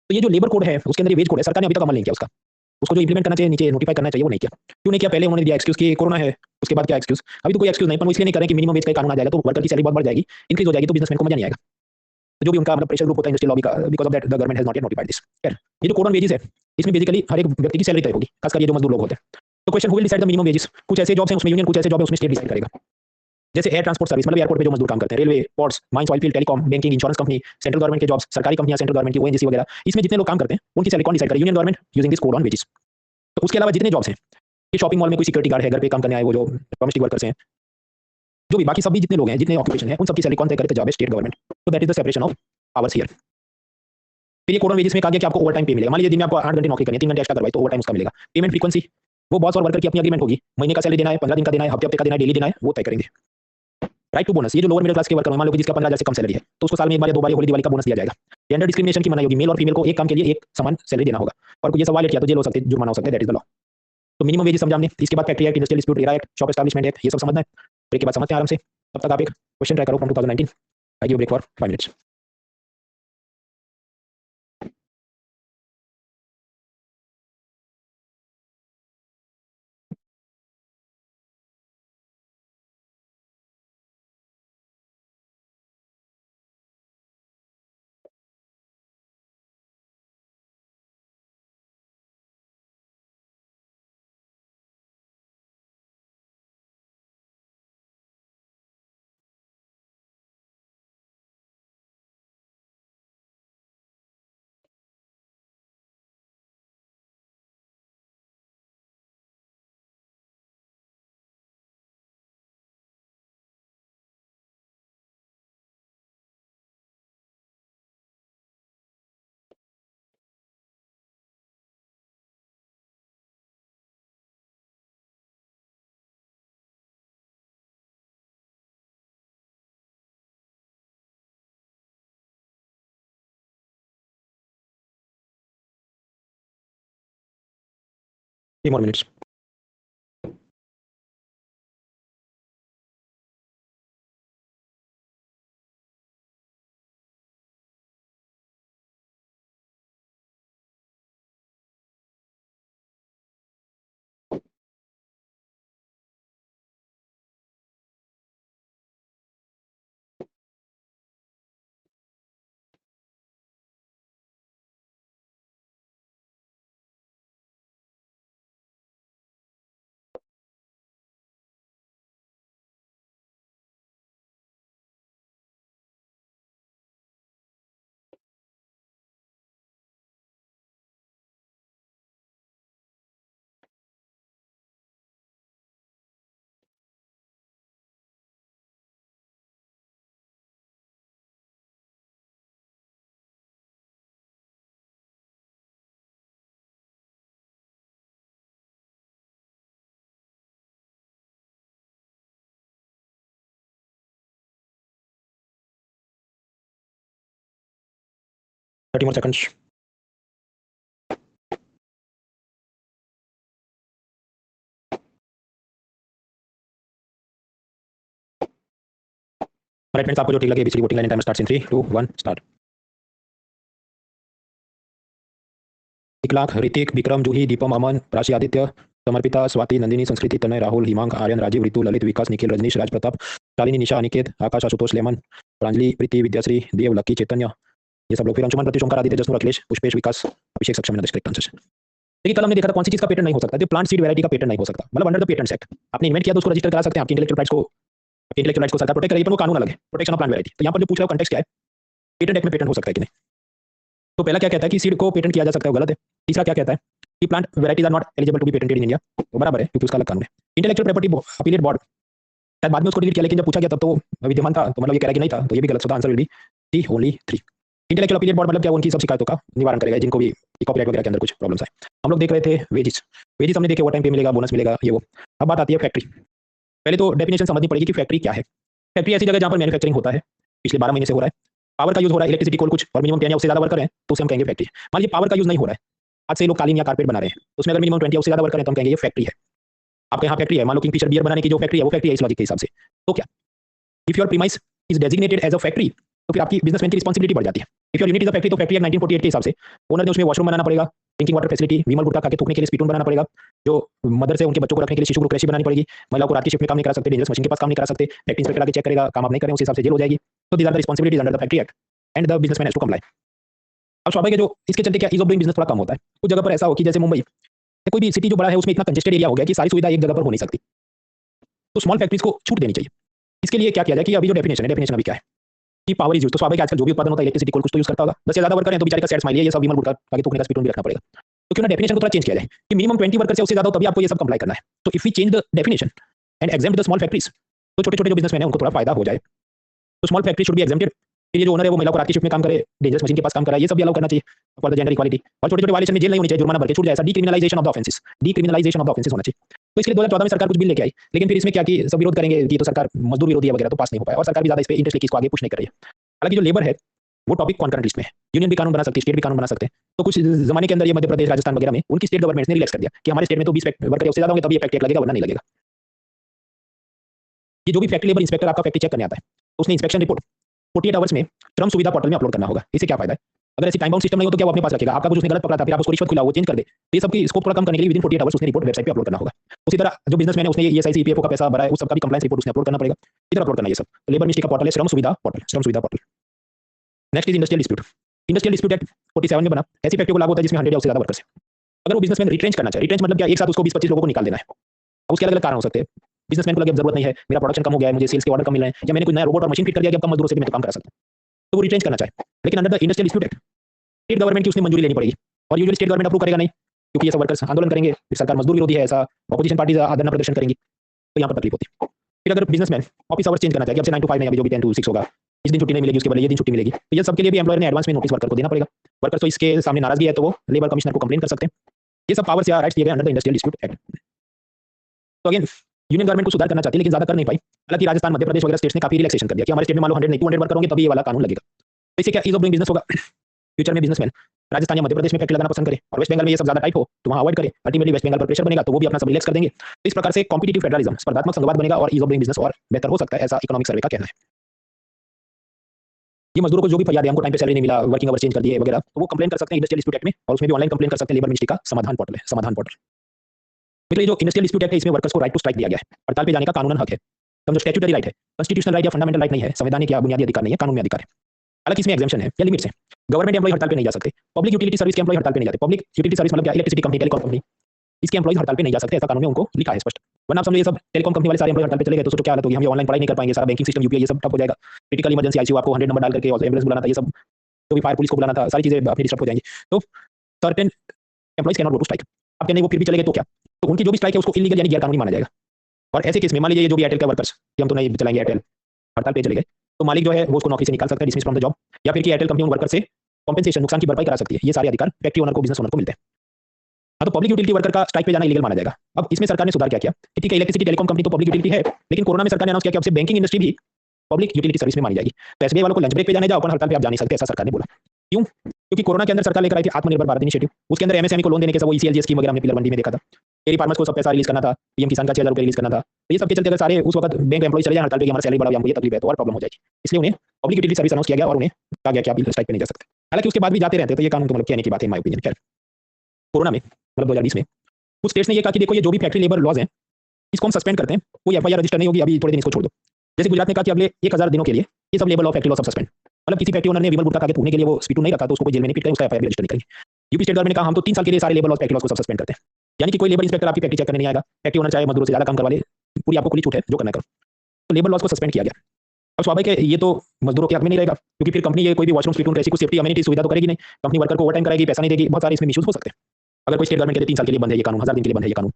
तो ये जो लेबर कोड है उसके अंदर ये वेज कोड है, सरकार ने अभी तक अमल नहीं किया उसका, उसको जो इंप्लीमेंट करना चाहिए, नीचे नोटिफाई करना चाहिए, वो नहीं किया। क्यों नहीं किया? पहले उन्होंने दिया एक्सक्यूज कि कोरोना है, उसके बाद क्या एक्सक्यूज? अभी तो कोई एक्सक्यूज नहीं, पर वो इसलिए नहीं कर रहे कि मिनिमम वेज का कानून आ जाएगा तो वर्कर की सैलरी बहुत बढ़ जाएगी, इंक्रीज हो जाएगी, तो बिजनेसमैन को मजा नहीं आएगा। तो जो भी उनका मतलब प्रेशर ग्रुप होता है इंडस्ट्रियल लॉबी का, because of that the government has not yet notified this. खैर, ये जो कोड ऑन वेजेस है, इसमें बेसिकली हर एक व्यक्ति की सैलरी तय होगी, खासकर ये जो मजदूर लोग होते हैं। तो question who will decide the minimum wages? कुछ ऐसे जॉब्स हैं उसमें यूनियन, कुछ ऐसे जॉब है उसमें स्टेट डिसाइड करेगा। जैसे एयर ट्रांसपोर्ट सर्विस, मतलब एयरपोर्ट पे जो मजदूर काम करते हैं, railway, ports, mines, oil field, telecom, banking, insurance company, central government के जॉब्स, सरकारी कंपनियां, सेंट्रल गवर्नमेंट की ओएनजीसी वगैरह, इसमें जितने लोग काम करते हैं उनकी सैलरी कौन डिसाइड करेगा? Union government using this code on wages. तो उसके अलावा जितने जॉब्स हैं, ये शॉपिंग मॉल में कोई सिक्योरिटी गार्ड है, घर पे काम करने आए वो जो डोमेस्टिक वर्कर्स हैं, जो भी बाकी सभी जितने लोग हैं, जितने ऑक्यूपेशन है, उन सबकी सैलरी कौन तय करे? तो जॉब है स्टेट गवर्नमेंट। तो that is the separation of powers here. फिर ये कोड ऑन वेजेस में कहा गया कि आपको ओवर टाइम पे मिलेगा। मान लीजिए दिन में आपको 8 घंटे नौकरी करनी है, 3 घंटे एक्स्ट्रा करवाई तो ओवर टाइम उसका मिलेगा। पेमेंट फ्रीक्वेंसी, वो बॉस और वर्कर की अपनी एग्रीमेंट होगी, महीने का सैलरी देना है, 15 दिन का देना है, हफ्ते हफ्ते का देना है, डेली देना है, वो तय करेंगे। राइट टू बोनस, ये जो लोअर मिडिल क्लास के वर्कर, मान लो कि जिसका 15,000 से कम सैलरी है, तो उसको साल में एक बार या 2 बार होली दिवाली का बोनस दिया जाएगा। जेंडर डिस्क्रिमिनेशन की मनाही होगी, मेल और फीमेल को एक काम के लिए एक समान सैलरी देना होगा, और कोई ये सवाल किया तो जेल हो सकती है, जुर्माना हो सकता है, दैट इज द लॉ। तो मिनिमम वेजेस समझा हमने, इसके बाद factory act, industrial dispute RERA act, shop establishment act, ये सब समझना है। ब्रेक के बाद समझते हैं आराम से। तब तक आप एक क्वेश्चन ट्राई करो from 2019। I give break for 5 minutes. Three more minutes. 30 more seconds. Right friends, आपको जो ठीक लगे ABCD voting line time starts in 3 2 1 start. 1 lakh, Hrithik, Vikram, Juhi, Deepam, Aman, Rashi, Aditya, Samarpita, Swati, Nandini, Sanskriti, Tanay, Rahul, Himank, Aryan, Rajeev, Ritu, Lalit, Vikas, Nikhil, Rajnish, Raj Pratap, Shalini, Nisha, Aniket, Akash, Ashutosh, Lemon, Pranjali, Preeti, Vidyashree, Dev, lucky, चैतन्य, ये सब लोग। फिर अंशुमन, प्रत्युष, ओंकार, आदित्य, जसनूर, अखिलेश, पुष्पेश, विकास, अभिषेक, सक्षम, करेक्ट आंसर। देखिए कल हमने देखा था कौन सी चीज का पेटेंट नहीं हो सकता, जो प्लांट सीड वैरायटी का पेटेंट नहीं हो सकता, मतलब अंडर द पेटेंट्स एक्ट आपने इन्वेंट किया तो उसको रजिस्टर करा सकते हैं, आपकी इंटेलेक्चुअल राइट्स को सरकार प्रोटेक्ट करेगी, पर वो कानून अलग है, प्रोटेक्शन ऑफ प्लांट वैरायटी। तो यहाँ पर जो पूछ रहा है कॉन्टेक्स्ट क्या है, पेटेंट एक्ट में पेटेंट हो सकता है कि नहीं। तो पहला क्या कहता है कि सीड को पेटेंट किया जा सकता है, गलत है। तीसरा क्या कहता है कि plant varieties are not eligible to be patented in India, तो बराबर है क्योंकि उसका अलग कानून है। इंटेलेक्चुअल प्रॉपर्टी अपीलेट बोर्ड, शायद बाद में उसको डिलीट किया, लेकिन जब पूछा गया तब तो विद्यमान था, तो मतलब ये कह रहा है कि नहीं था, तो ये भी गलत। So the answer will be C only 3। Intellectual appellate board मतलब क्या, उनकी सब शिकायतों का निवारण करेगा जिनको भी कॉपीराइट वगैरह के अंदर कुछ प्रॉब्लम्स है। हम लोग देख रहे थे वेजेस, वेजेस हमने देखे, वो टाइम पे मिलेगा, बोनस मिलेगा, ये वो। अब बात आती है फैक्ट्री। पहले तो डेफिनेशन समझनी पड़ेगी कि फैक्ट्री क्या है। फैक्ट्री ऐसी जगह जहाँ पर मैन्युफैक्चरिंग होता है, पिछले 12 महीने से हो रहा है, पावर का यूज हो रहा है, इलेक्ट्रिसिटी कोल कुछ, और मिनिमम 10 या उससे ज्यादा वर्कर हैं तो उसे हम कहेंगे फैक्ट्री। मान लीजिए पावर का यूज नहीं हो रहा है, आज से लोग कालीन या कारपेट बना रहे हैं, तो उसमें अगर मिनिमम 20 या उससे ज्यादा वर्कर हैं तो हम कहेंगे ये फैक्ट्री है। आपके यहाँ फैक्ट्री है, मान लो किंगफिशर बियर बनाने की जो फैक्ट्री है वो फैक्ट्री है इस लॉजिक के हिसाब से। तो क्या if your premise is designated as a factory, तो फिर आपकी बिजनेसमैन की रिस्पांसिबिलिटी बढ़ जाती है। If your unit is a factory, तो फैक्ट्री एक्ट 1948 के हिसाब से ओनर ने उसमें वॉशरूम बनाना पड़ेगा, ड्रिंकिंग वाटर फैसिलिटी, विमल गुटखा खाके थूकने के लिए स्पीटून बनाना पड़ेगा, जो मदर से उनके बच्चों को रखने के लिए शिशु कृषि बनानी पड़ेगी, महिला को रात की शिफ्ट में काम नहीं करा सकते, डेंजरस मशीन के पास काम नहीं करा सकते, फैक्ट्री इंस्पेक्टर आके चेक करेगा, काम आप नहीं करें उस हिसाब से जेल हो जाएगी। तो these are the responsibilities under the factory act and the businessman has to comply. अब स्वाभाविक है जो इसके चलते क्या ईज ऑफ डूइंग बिजनेस थोड़ा कम होता है। कुछ जगह पर ऐसा हो कि जैसे मुंबई कोई भी सिटी जो बड़ा है उसमें इतना कंजेस्टेड एरिया हो गया कि सारी सुविधा एक जगह पर हो नहीं सकती, तो स्मॉल फैक्ट्रीज को छूट देनी चाहिए। इसके लिए क्या किया जाए कि अभी जो डेफिनेशन है, डेफिनेशन अभी क्या है कि पावर इज यूज, तो स्वाभाविक आजकल जो भी उत्पादन होता है इलेक्ट्रिसिटी कोल कुछ तो यूज करता होगा, 10 से ज्यादा वर्कर हैं तो बेचारे का सेट स्माइल है, ये सब विमल गुटखा खाके थूकने का स्पीटून भी रखना पड़ेगा। तो क्यों ना डेफिनेशन को थोड़ा चेंज किया जाए कि मिनिमम 20 वर्कर से उससे ज्यादा हो तभी आपको ये सब कंप्लाई करना है। तो if we change the definition and exempt the small factories, तो छोटे छोटे जो बिजनेसमैन है उनको थोड़ा फायदा हो जाए। तो small factory should be exempted. फिर ये जो ओनर है वो महिला को रात की शिफ्ट में काम करे, डेंजरस मशीन के पास काम करा, ये सब भी अलाउ करना चाहिए फॉर द जेंडर इक्वालिटी। और छोटे छोटे वायलेशन में जेल नहीं होनी चाहिए, जुर्माना भर के छूट जाए, ऐसा decriminalisation of the offences, decriminalisation of the offences होना चाहिए। तो इसलिए 2014 में सरकार कुछ बिल लेके आई, लेकिन फिर इसमें क्या कि सब विरोध करेंगे कि तो सरकार मजदूर विरोधी है वगैरह, तो पास नहीं हो पाया, और सरकार भी ज्यादा इस पे इंटरेस्ट लेके इसको आगे पुश नहीं कर रही है। हालांकि जो लेबर है वो टॉपिक कॉन्करेंट लिस्ट में है, यूनियन भी कानून बना सकती है, स्टेट भी कानून बना सकते हैं। तो कुछ जमाने के अंदर ये मध्य प्रदेश, राजस्थान वगैरह में उनकी स्टेट गवर्नमेंट ने रिलैक्स कर दिया कि हमारे स्टेट में तो 20 वर्कर उससे ज्यादा होंगे तभी ये फैक्ट्री लगेगा, वरना नहीं लगेगा। ये जो भी फैक्ट्री लेबर इंस्पेक्टर आपका फैक्ट्री चेक करने आता है, तो उसने इंस्पेक्शन रिपोर्ट 48 आवर्स में श्रम सुविधा पोर्टल में अपलोड करना होगा। इससे क्या फायदा है, अगर ऐसी टाइम बाउंड सिस्टम नहीं हो तो क्या वो अपने पास रखेगा, आपका कुछ उसने गलत पकड़ा था फिर आप उसको रिश्वत खुला वो चेंज कर दे, तो ये सबकी स्कोप थोड़ा कम करने के लिए विदिन 48 आवर्स उसने रिपोर्ट वेबसाइट पे अपलोड करना होगा। उसी तरह जो बिजनेसमैन है उसने ईएसआई ईपीएफओ का पैसा भरा है, उस सबका भी कंप्लायंस रिपोर्ट उसने अपलोड करना पड़ेगा, इधर अपलोड करना ये सब। तो लेबर मिनिस्ट्री का पोर्टल है श्रम सुविधा पोर्टल, श्रम सुविधा portal. Next is industrial dispute. Industrial dispute act 47 में बना, ऐसी फैक्ट्री को लागू होता है जिसमें 100 या उससे ज्यादा वर्कर्स है। अगर वो बिजनेसमैन रिट्रेंच करना चाहे, रिट्रेंच मतलब क्या, एक साथ उसको 20-25 लोगों को निकाल देना है, अब उसके अलग अलग कारण हो सकते हैं। बिजनेसमैन को लगे जरूरत नहीं है, मेरा प्रोडक्शन कम हो गया है, मुझे सेल्स के ऑर्डर कम मिल रहे हैं, या मैंने कोई नया रोबोट और मशीन फिट कर दिया कि अब कम मजदूरों से भी मैं तो काम करा सकता हूं, तो वो रिट्रेंच करना चाहे। लेकिन under the industrial dispute act state government की उसने मंजूरी लेनी पड़ेगी, और यूजुअली स्टेट गवर्नमेंट अप्रूव करेगा नहीं, क्योंकि ये सब वर्कर्स आंदोलन करेंगे, सरकार मजदूर विरोधी है, ऐसा ऑपोजिशन पार्टीज धरना प्रदर्शन करेंगी, तो यहाँ पर तकलीफ होती है। फिर अगर बिजनेसमैन ऑफिस आवर्स चेंज करना चाहिए, अब से 9 to 5 नहीं, अभी जो भी 10 to 6 होगा, इस दिन छुट्टी नहीं मिलेगी, उसके बदले ये दिन छुट्टी मिलेगी, तो ये सबके लिए भी एम्प्लॉयर ने एडवांस में नोटिस वर्कर को देना पड़ेगा। वर्कर तो इसके सामने नाराजगी है तो वो लेबर कमिश्नर को कंप्लेन कर सकते हैं। ये सब पावर्स या राइट्स दिए गए under the industrial dispute act. तो अगेन यूनियन गवर्नमेंट को सुधार करना चाहती है लेकिन ज्यादा कर नहीं पाई। हालांकि राजस्थान, मध्य प्रदेश वगैरह स्टेट्स ने काफी रिलैक्सेशन कर दिया कि हमारे स्टेट में मान लो 100 नहीं 200 वर्कर होंगे तभी ये वाला कानून लगेगा। तो इससे क्या ईज ऑफ डूइंग बिजनेस होगा, फ्यूचर में बिजनेसमैन राजस्थान या मध्य प्रदेश में फैक्ट्री लगाना पसंद करे और वेस्ट बंगाल में ये सब ज्यादा टाइप हो तो वहां अवॉइड करे, अल्टीमेटली वेस्ट बंगाल पर प्रेशर बनेगा तो वो भी अपना सब रिलैक्स कर देंगे। तो इस प्रकार से कॉम्पिटिटिव फेडरलिज्म, स्पर्धात्मक संघवाद बनेगा और ईज ऑफ डूइंग बिजनेस और बेहतर हो सकता है, ऐसा इकोनॉमिक सर्वे का कहना है। ये मजदूरों को जो भी फरियाद है, हमको टाइम पे सैलरी नहीं मिला, वर्किंग आवर चेंज कर दिए वगैरह, तो वो कंप्लेन कर सकते हैं इंडस्ट्रियल डिस्प्यूट एक्ट में, और उसमें भी ऑनलाइन कंप्लेन कर सकते हैं। लेबर मिनिस्ट्री का समाधान पोर्टल है, समाधान पोर्टल। मतलब जो इंडस्ट्रियल डिस्प्यूट एक्ट है इसमें वर्कर्स को राइट टू स्ट्राइक दिया गया है, हड़ताल पे जाने का कानूनन हक है। समझो स्टैट्यूटरी राइट है, कॉन्स्टिट्यूशनल राइट या फंडामेंटल राइट नहीं है, संवैधानिक या बुनियादी अधिकार नहीं है, कानूनी अधिकार है। हालांकि इसमें एग्जेम्पशन है या लिमिट्स है, गवर्नमेंट एम्प्लॉय हड़ताल पे नहीं जा सकते, पब्लिक यूटिलिटी सर्विस के एम्प्लॉय हड़ताल पे नहीं जाते। पब्लिक यूटिलिटी सर्विस मतलब क्या, इलेक्ट्रिसिटी कंपनी, टेलीकॉम कंपनी, इसके एम्प्लॉय हड़ताल पे नहीं जा सकते, ऐसा कानून में उनको लिखा है स्पष्ट। वरना आप समझो ये सब टेलीकॉम कंपनी वाले सारे एम्प्लॉय हड़ताल पे चले गए तो सोचो क्या हालत होगी, हम ये ऑनलाइन पढ़ाई नहीं कर पाएंगे, सारा बैंकिंग सिस्टम यूपीआई ये सब ठप हो जाएगा, क्रिटिकल इमरजेंसी आईसीयू आपको 100 नंबर डाल करके एम्बुलेंस बुलाना था, ये सब जो भी फायर पुलिस को बुलाना था, सारी चीजें अपनी डिस्टर्ब हो जाएंगी। तो certain employees can not go to strike. आप कहने वो फिर भी चले गए तो क्या, तो उनकी जो भी स्ट्राइक है उसको इलीगल यानी गैर कानूनी माना जाएगा। और ऐसे केस में मान लीजिए जो भी एयरटेल के वर्कर्स कि हम तो नहीं चलाएंगे एयरटेल, हड़ताल पे चले गए, तो मालिक जो है वो उसको नौकरी से निकाल सकता है, डिसमिस फ्रॉम द जॉब, या फिर कि एयरटेल कंपनी उन वर्कर से कॉम्पेंसेशन, नुकसान की भरपाई करा सकती है। ये सारे अधिकार फैक्ट्री ओनर को, बिजनेस ओनर को मिलते हैं। हाँ, तो पब्लिक यूटिलिटी वर्कर का स्ट्राइक पे जाना इलीगल माना जाएगा। अब इसमें सरकार ने सुधार क्या किया कि ठीक है इलेक्ट्रिसिटी टेलीकॉम कंपनी तो पब्लिक यूटिलिटी है, लेकिन कोरोना में सरकार ने अनाउंस किया कि अब से बैंकिंग इंडस्ट्री भी पब्लिक यूटिलिटी सर्विस में मानी जाएगी। तो एसबीआई वालों को लंच ब्रेक पे जाने जाओ, अपन हड़ताल पे आप जा नहीं सकते, ऐसा सरकार ने बोला। क्यों? क्योंकि कोरोना के अंदर सरकार लेकर आई थी आत्मनिर्भर भारत इनिशिएटिव, उसके अंदर एमएसएमई को लोन देने के सब वो ईसीएलजीएस स्कीम वगैरह हमने पिलर बंदी में देखा था। डेयरी फार्मर्स को सब पैसा रिलीज करना था, पीएम किसान का 6,000 रुपये रिलीज करना था। तो ये सब के चलते अगर सारे उस वक्त बैंक एम्प्लॉय चले जाए हड़ताल पे कि हमारा सैलरी बढ़ाओ, हमको ये तकलीफ है, तो और प्रॉब्लम हो जाएगी। इसलिए उन्हें पब्लिक यूटिलिटी सर्विस अनाउंस किया गया और उन्हें कहा गया कि आप इस स्ट्राइक पे नहीं जा सकते। हालांकि उसके बाद भी जाते रहते, तो ये कानून तो मतलब कहने की बात है इन माय ओपिनियन। खैर, कोरोना में मतलब 2020 में कुछ स्टेट्स ने ये कहा कि देखो ये जो भी फैक्ट्री लेबर लॉज हैं इसको हम सस्पेंड करते हैं, कोई एफआईआर रजिस्टर नहीं होगी, अभी थोड़े दिन इसको छोड़ दो। जैसे गुजरात ने कहा कि अगले 1000 दिनों के लिए ये सब लेबर लॉ फैक्ट्री लॉ सब सस्पेंड, मतलब किसी फैक्ट्री ओनर ने विमल गुटखा खा के थूकने के लिए वो स्पीटू नहीं रखा तो उसको कोई जेल में नहीं पिटकर उसका एफआईआर रजिस्टर नहीं करेंगे। यूपी स्टेट गवर्नमेंट ने कहा हम तो 3 साल के लिए सारे लेबर लॉ फैक्ट्री लॉ को सब सस्पेंड करते हैं, यानी कि कोई लेबर इंस्पेक्टर आपकी फैक्ट्री चेक करने नहीं आएगा, फैक्ट्री ओनर चाहे मजदूरों से ज्यादा काम करवा ले, पूरी आपको खुली छूट है, जो करना करो। तो लेबर लॉज को सस्पेंड किया गया। अब स्वाभाविक है ये तो मजदूरों के हक में नहीं रहेगा, क्योंकि फिर कंपनी ये कोई भी वॉशरूम स्पीटून ऐसी कुछ सेफ्टी अम्यूनिटी सुविधा तो करेगी नहीं, कंपनी वर्कर को ओवरटाइम कराएगी, पैसा नहीं देगी, बहुत सारे इसमें इश्यूज हो सकते हैं। अगर कोई स्टेट गवर्नमेंट कहते 3 साल के लिए बंद है ये कानून, 1000 दिन के लिए बंद है ये कानून,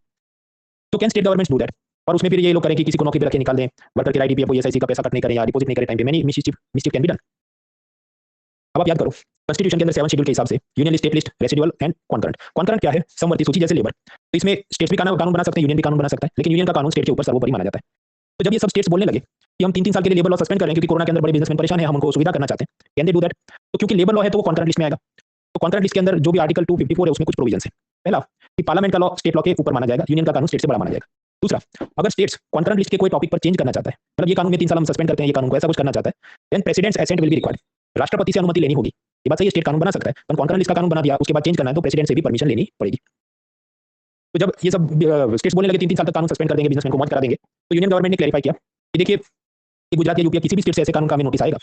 तो can state government do that? और उसमें फिर ये लोग करें कि किसी को नौकरी पे रखे निकाल दें, वर्कर के आईटीपीएफ को एसआईसी का पैसा कट नहीं करें या डिपॉजिट नहीं करें टाइम पे, many mischief can be done. अब आप याद करो कॉन्स्टिट्यूशन के अंदर 7 शेड्यूल के हिसाब से union, state list, residual and concurrent. Concurrent क्या है? समवर्ती सूची जैसे लेबर। तो इसमें स्टेट्स भी कानून बना सकते हैं, यूनियन भी कानून बना सकता है, लेकिन यूनियन का कानून स्टेट के ऊपर सर्वोपरि माना जाता है। तो जब ये सब स्टेट्स बोलने लगे कि हम 3-3 साल के लिए लेबर लॉ सस्पेंड कर रहे हैं क्योंकि कोरोना के अंदर बड़े बिजनेसमैन परेशान है, हम उनको सुविधा करना चाहते हैं, कैन दे डू दैट? तो क्योंकि लेबर लॉ है तो वो कॉन्करेंट लिस्ट में आएगा। तो कॉन्करेंट लिस्ट के अंदर जो भी आर्टिकल 254 है उसमें कुछ प्रोविजन है। पहला कि पार्लियामेंट का लॉ स्टेट लॉ के ऊपर माना जाएगा, यूनियन का कानून स्टेट से बड़ा माना जाएगा। दूसरा, अगर स्टेट्स कॉन्करेंट लिस्ट के कोई टॉपिक पर चेंज करना चाहता है, मतलब ये कानून में 3 साल हम सस्पेंड करते हैं, ये कानून को ऐसा कुछ करना चाहता है, then president's assent will be required, राष्ट्रपति से अनुमति लेनी होगी। ये बात सही है, स्टेट कानून बना सकता है, पर कॉन्करेंट लिस्ट का कानून बना दिया उसके बाद चेंज करना है तो प्रेसिडेंट से भी परमिशन लेनी पड़ेगी। तो जब ये सब स्टेट्स बोलने लगे 3-3 साल तक कानून सस्पेंड कर देंगे, बिजनेसमैन को मौत करा देंगे, तो यूनियन गवर्नमेंट ने क्लैरिफाई किया कि देखिए कि गुजरात या यूपी किसी भी स्टेट से ऐसे कानून का हमें नोटिस आएगा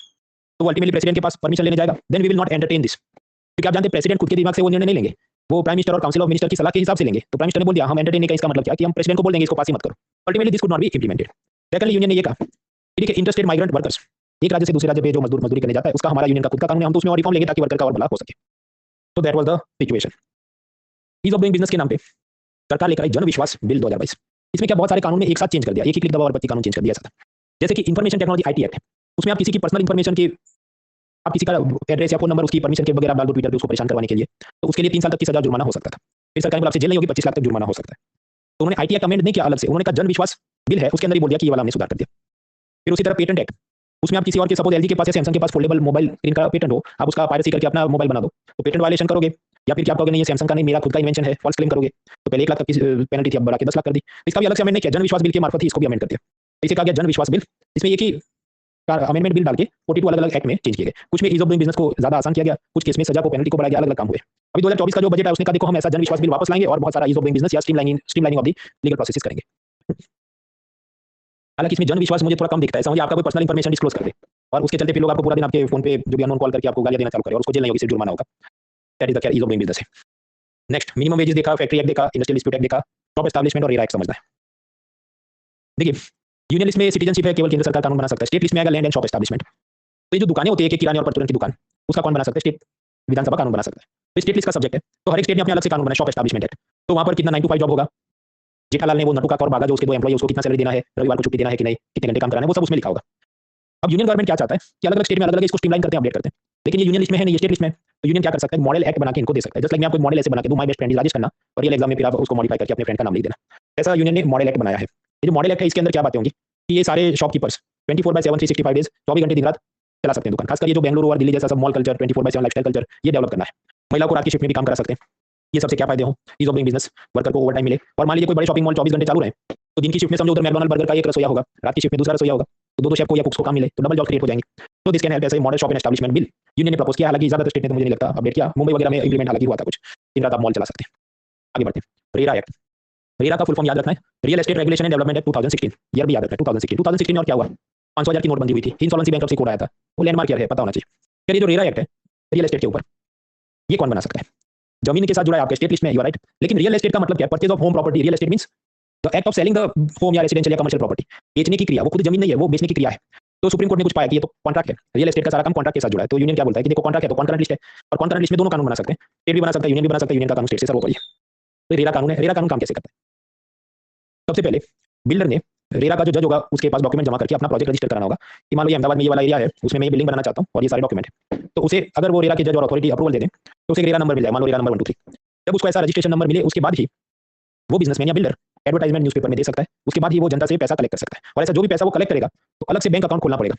तो अल्टीमेटली प्रेसिडेंट के पास परमिशन लेने जाएगा, then we will not entertain this. क्योंकि आप जानते हैं प्रेसिडेंट खुद के दिमाग से वो निर्णय नहीं लेंगे, वो प्राइम मिनिस्टर और काउंसिल ऑफ मिनिस्टर की सलाह के हिसाब से लेंगे। तो प्राइम मिनिस्टर ने बोल दिया हम एंटरटेन नहीं करें, इसका मतलब क्या कि हम प्रेसिडेंट को बोल देंगे इसको पास ही मत करो, ultimately this could not be implemented. Secondly union ने ये कहा ठीक है इंटरस्टेट माइग्रेंट वर्कर्स, एक राज्य से दूसरे राज्य पे जो मजदूरी करने जाता है उसका हमारा यूनियन का खुद का कानून है, हम तो उसमें और रिफॉर्म लेंगे ताकि वर्कर का और भला हो सके। तो that was the situation. Ease of doing business के नाम पे सरकार लेकर आई जन विश्वास बिल 2022। इसमें क्या बहुत सारे कानून में एक साथ चेंज कर दिया, एक ही क्लिक दबाव और 25 कानून चेंज कर दिया। जैसे कि इन्फॉर्मेशन टेक्नोलॉजी आईटी एक्ट है, उसमें आप किसी की पर्सनल इन्फॉर्मेशन के, आप किसी का एड्रेस या फोन नंबर उसकी परमिशन के बगैर आप डाल दो ट्विटर पे उसको परेशान करवाने के लिए, तो उसके लिए 3 साल तक की सजा जुर्माना हो सकता था। फिर सरकार ने बोला आपसे जेल नहीं होगी, 25 लाख तक जुर्माना हो सकता है। तो उन्होंने आईटी एक्ट अमेंड नहीं किया अलग से, उन्होंने कहा जन विश्वास बिल है उसके अंदर ही बोल दिया कि ये वाला हमने सुधार कर दिया। फिर उसी तरह पेटेंट एक्ट, उसमें आप किसी और के, सपोज एलजी के पास या सैमसंग के पास फोल्डेबल मोबाइल स्क्रीन का पेटेंट हो, आप उसका पायरेसी करके अपना मोबाइल बना दो तो पेटेंट वायलेशन करोगे, या फिर क्या कहोगे नहीं ये सैमसंग का नहीं मेरा खुद का इन्वेंशन है, फॉल्स क्लेम करोगे तो पहले 1 लाख तक की पेनल्टी थी, अब बढ़ा के 10 लाख कर दी। इसका भी अलग से अमेंड नहीं किया, जन विश्वास बिल के मार्फत ही इसको भी अमेंड कर दिया। इसे कहा गया जन विश्वास बिल। इसमें ये कि अमेंडमेंट बिल डाल के 42 अलग अलग एक्ट में चेंज किए गए। कुछ में ईज ऑफ डूइंग बिजनेस को ज्यादा आसान किया गया, कुछ केस में सजा को पेनल्टी को बढ़ाया गया, अलग अलग काम हुए। अभी 2024 का जो बजट है उसने कहा देखो हम ऐसा जन विश्वास बिल वापस लाएंगे और बहुत सारा ईज ऑफ डूइंग बिजनेस या streamlining of the legal processes करेंगे। हालांकि इसमें जन विश्वास मुझे थोड़ा कम दिखता है, समझिए आपका कोई पर्सनल इंफॉर्मेशन डिस्क्लोज कर दे और उसके चलते फिर लोग आपको पूरा दिन आपके फोन पे जो भी अननोन कॉल करके आपको गालियां देना चालू करे और उसको जेल नहीं होगी, सिर्फ जुर्माना होगा। That is the ease of doing business है। नेक्स्ट, मिनिमम वेजेस देखा, फैक्ट्री एक्ट देखा, इंडस्ट्रियल डिस्प्यूट एक्ट देखा, शॉप एस्टैब्लिशमेंट और रेरा एक्ट समझना है। देखिए यूनियन लिस्ट में सिटीजनशिप है, केवल केंद्र सरकार कानून बना सकता है। स्टेट लिस्ट में आएगा लैंड एंड शॉप एस्टैब्लिशमेंट। तो ये जो दुकानें होती है कि किराने और परचूरन की दुकान, उसका कौन बना सकता है? स्टेट विधानसभा कानून बना सकता है। तो स्टेट लिस्ट का सब्जेक्ट है, तो हर एक स्टेट ने अपने अलग से कानून बनाया, शॉप एस्टैब्लिशमेंट एक्ट। तो वहां पर कितना 9 to 5 जॉब होगा, जेठालाल ने वो नटू काका और बागा जो उसके 2 एम्प्लॉय उसको कितना सैलरी देना है, रविवार को छुट्टी देना है कि नहीं, कितने घंटे काम कराना है, वो सब उसमें लिखा होगा। अब यूनियन गवर्नमेंट क्या चाहता है कि अलग अलग स्टेट में अलग अलग इसको स्ट्रीमलाइन करते हैं, अपडेट करते हैं, लेकिन ये यूनियन लिस्ट में है नहीं, ये स्टेट लिस्ट में। तो यूनियन क्या कर सकता है? मॉडल एक्ट बना के इनको दे सकता है। जस्ट लाइक मैं आपको मॉडल ऐसे बना के दूं, my best friend is Rajesh Khanna, और रियल एग्जाम में फिर आप उसको मॉडिफाई करके अपने फ्रेंड का नाम लिख देना। ऐसा यूनियन ने मॉडल एक्ट बनाया है। ये जो मॉडल एक्ट है इसके अंदर क्या बातें होंगी कि ये सारे शॉपकीपर्स 24/7 365 डेज 24 घंटे दिन रात चला सकते हैं दुकान। खासकर ये जो बेंगलुरु और दिल्ली जैसा सब मॉल कल्चर, 24/7 लाइफस्टाइल कल्चर, ये डेवलप करना है। महिला को रात की शिफ्ट में भी काम करा सकते हैं। ये सबसे क्या फायदे हो? Ease of doing business, worker को ओवरटाइम मिले। और मान लीजिए कोई बड़े शॉपिंग मॉल 24 घंटे चालू रहे, तो दिन की शिफ्ट में समझो उधर मैकडॉनल्ड बर्गर का एक रसोइया होगा, रात की शिफ्ट में दूसरा रसोइया होगा, तो 2 शेफ को या कुक्स को काम मिले, तो डबल जॉब क्रिएट हो जाएंगे। तो दिस कैन हेल्प। ऐसे model shop and establishment bill union ने प्रपोज किया, हालांकि ज्यादातर स्टेट ने तो मुझे नहीं लगता अपडेट किया। मुंबई वगैरह में इंप्लीमेंट हालांकि हुआ था कुछ, दिन रात आप मॉल चला सकते हैं। आगे बढ़ते हैं। रेरा एक्ट, रेरा का फुल फॉर्म याद रखना है, real estate regulation and development act 2016। Year भी याद रखना है 2016 में और क्या हुआ? 500,000 की नोटबंदी हुई थी, इंसॉल्वेंसी बैंक्रप्सी कोड आया था, वो लैंडमार्क ईयर है, पता होना चाहिए। फिर ये जो रेरा एक्ट है रियल एस्टेट के ऊपर, ये कौन बना सकता है? जमीन के साथ जुड़ा है, आपके स्टेट लिस्ट में, यू आर राइट। लेकिन रियल एस्टेट का मतलब क्या है? Purchase of home property. Real estate means the act of selling the home या रेजिडेंशियल या कमर्शियल प्रॉपर्टी। बेचने की क्रिया, वो खुद जमीन नहीं है, वो बेचने की क्रिया है। तो सुप्रीम कोर्ट ने कुछ पाया कि ये तो कॉन्ट्रैक्ट है, रियल एस्टेट का सारा काम कॉन्ट्रैक्ट के साथ जुड़ा है। तो यूनियन क्या बोलता है कि देखो कॉन्ट्रैक्ट है तो कॉन्करेंट लिस्ट है, और कॉन्करेंट लिस्ट में दोनों कानून बना सकते हैं, स्टेट भी बना सकता है, यूनियन भी बना सकता है, यूनियन का कानून स्टेट से सर्वोपरि है। तो रेरा कानून है। रेरा कानून काम कैसे करता है? सबसे पहले बिल्डर ने, रेरा का जो जज होगा उसके पास डॉक्यूमेंट जमा करके अपना प्रोजेक्ट रजिस्टर कराना होगा कि मान लो ये अहमदाबाद में ये वाला एरिया है, उसमें मैं ये बिल्डिंग बनाना चाहता हूँ और ये सारे डॉक्यूमेंट है। तो उसे अगर वो रेरा के जज और अथॉरिटी अप्रूवल दे दें तो उसे रेरा नंबर मिल जाए, मान लो रेरा नंबर 123। जब उसको ऐसा रजिस्ट्रेशन नंबर मिले उसके बाद ही वो बिजनेसमैन या बिल्डर एडवर्टाइजमेंट न्यूज़पेपर में दे सकता है। उसके बाद ही वो जनता से पैसा कलेक्ट कर सकता है, और ऐसा जो भी पैसा वो कलेक्ट करेगा तो अलग से बैंक अकाउंट खोलना पड़ेगा।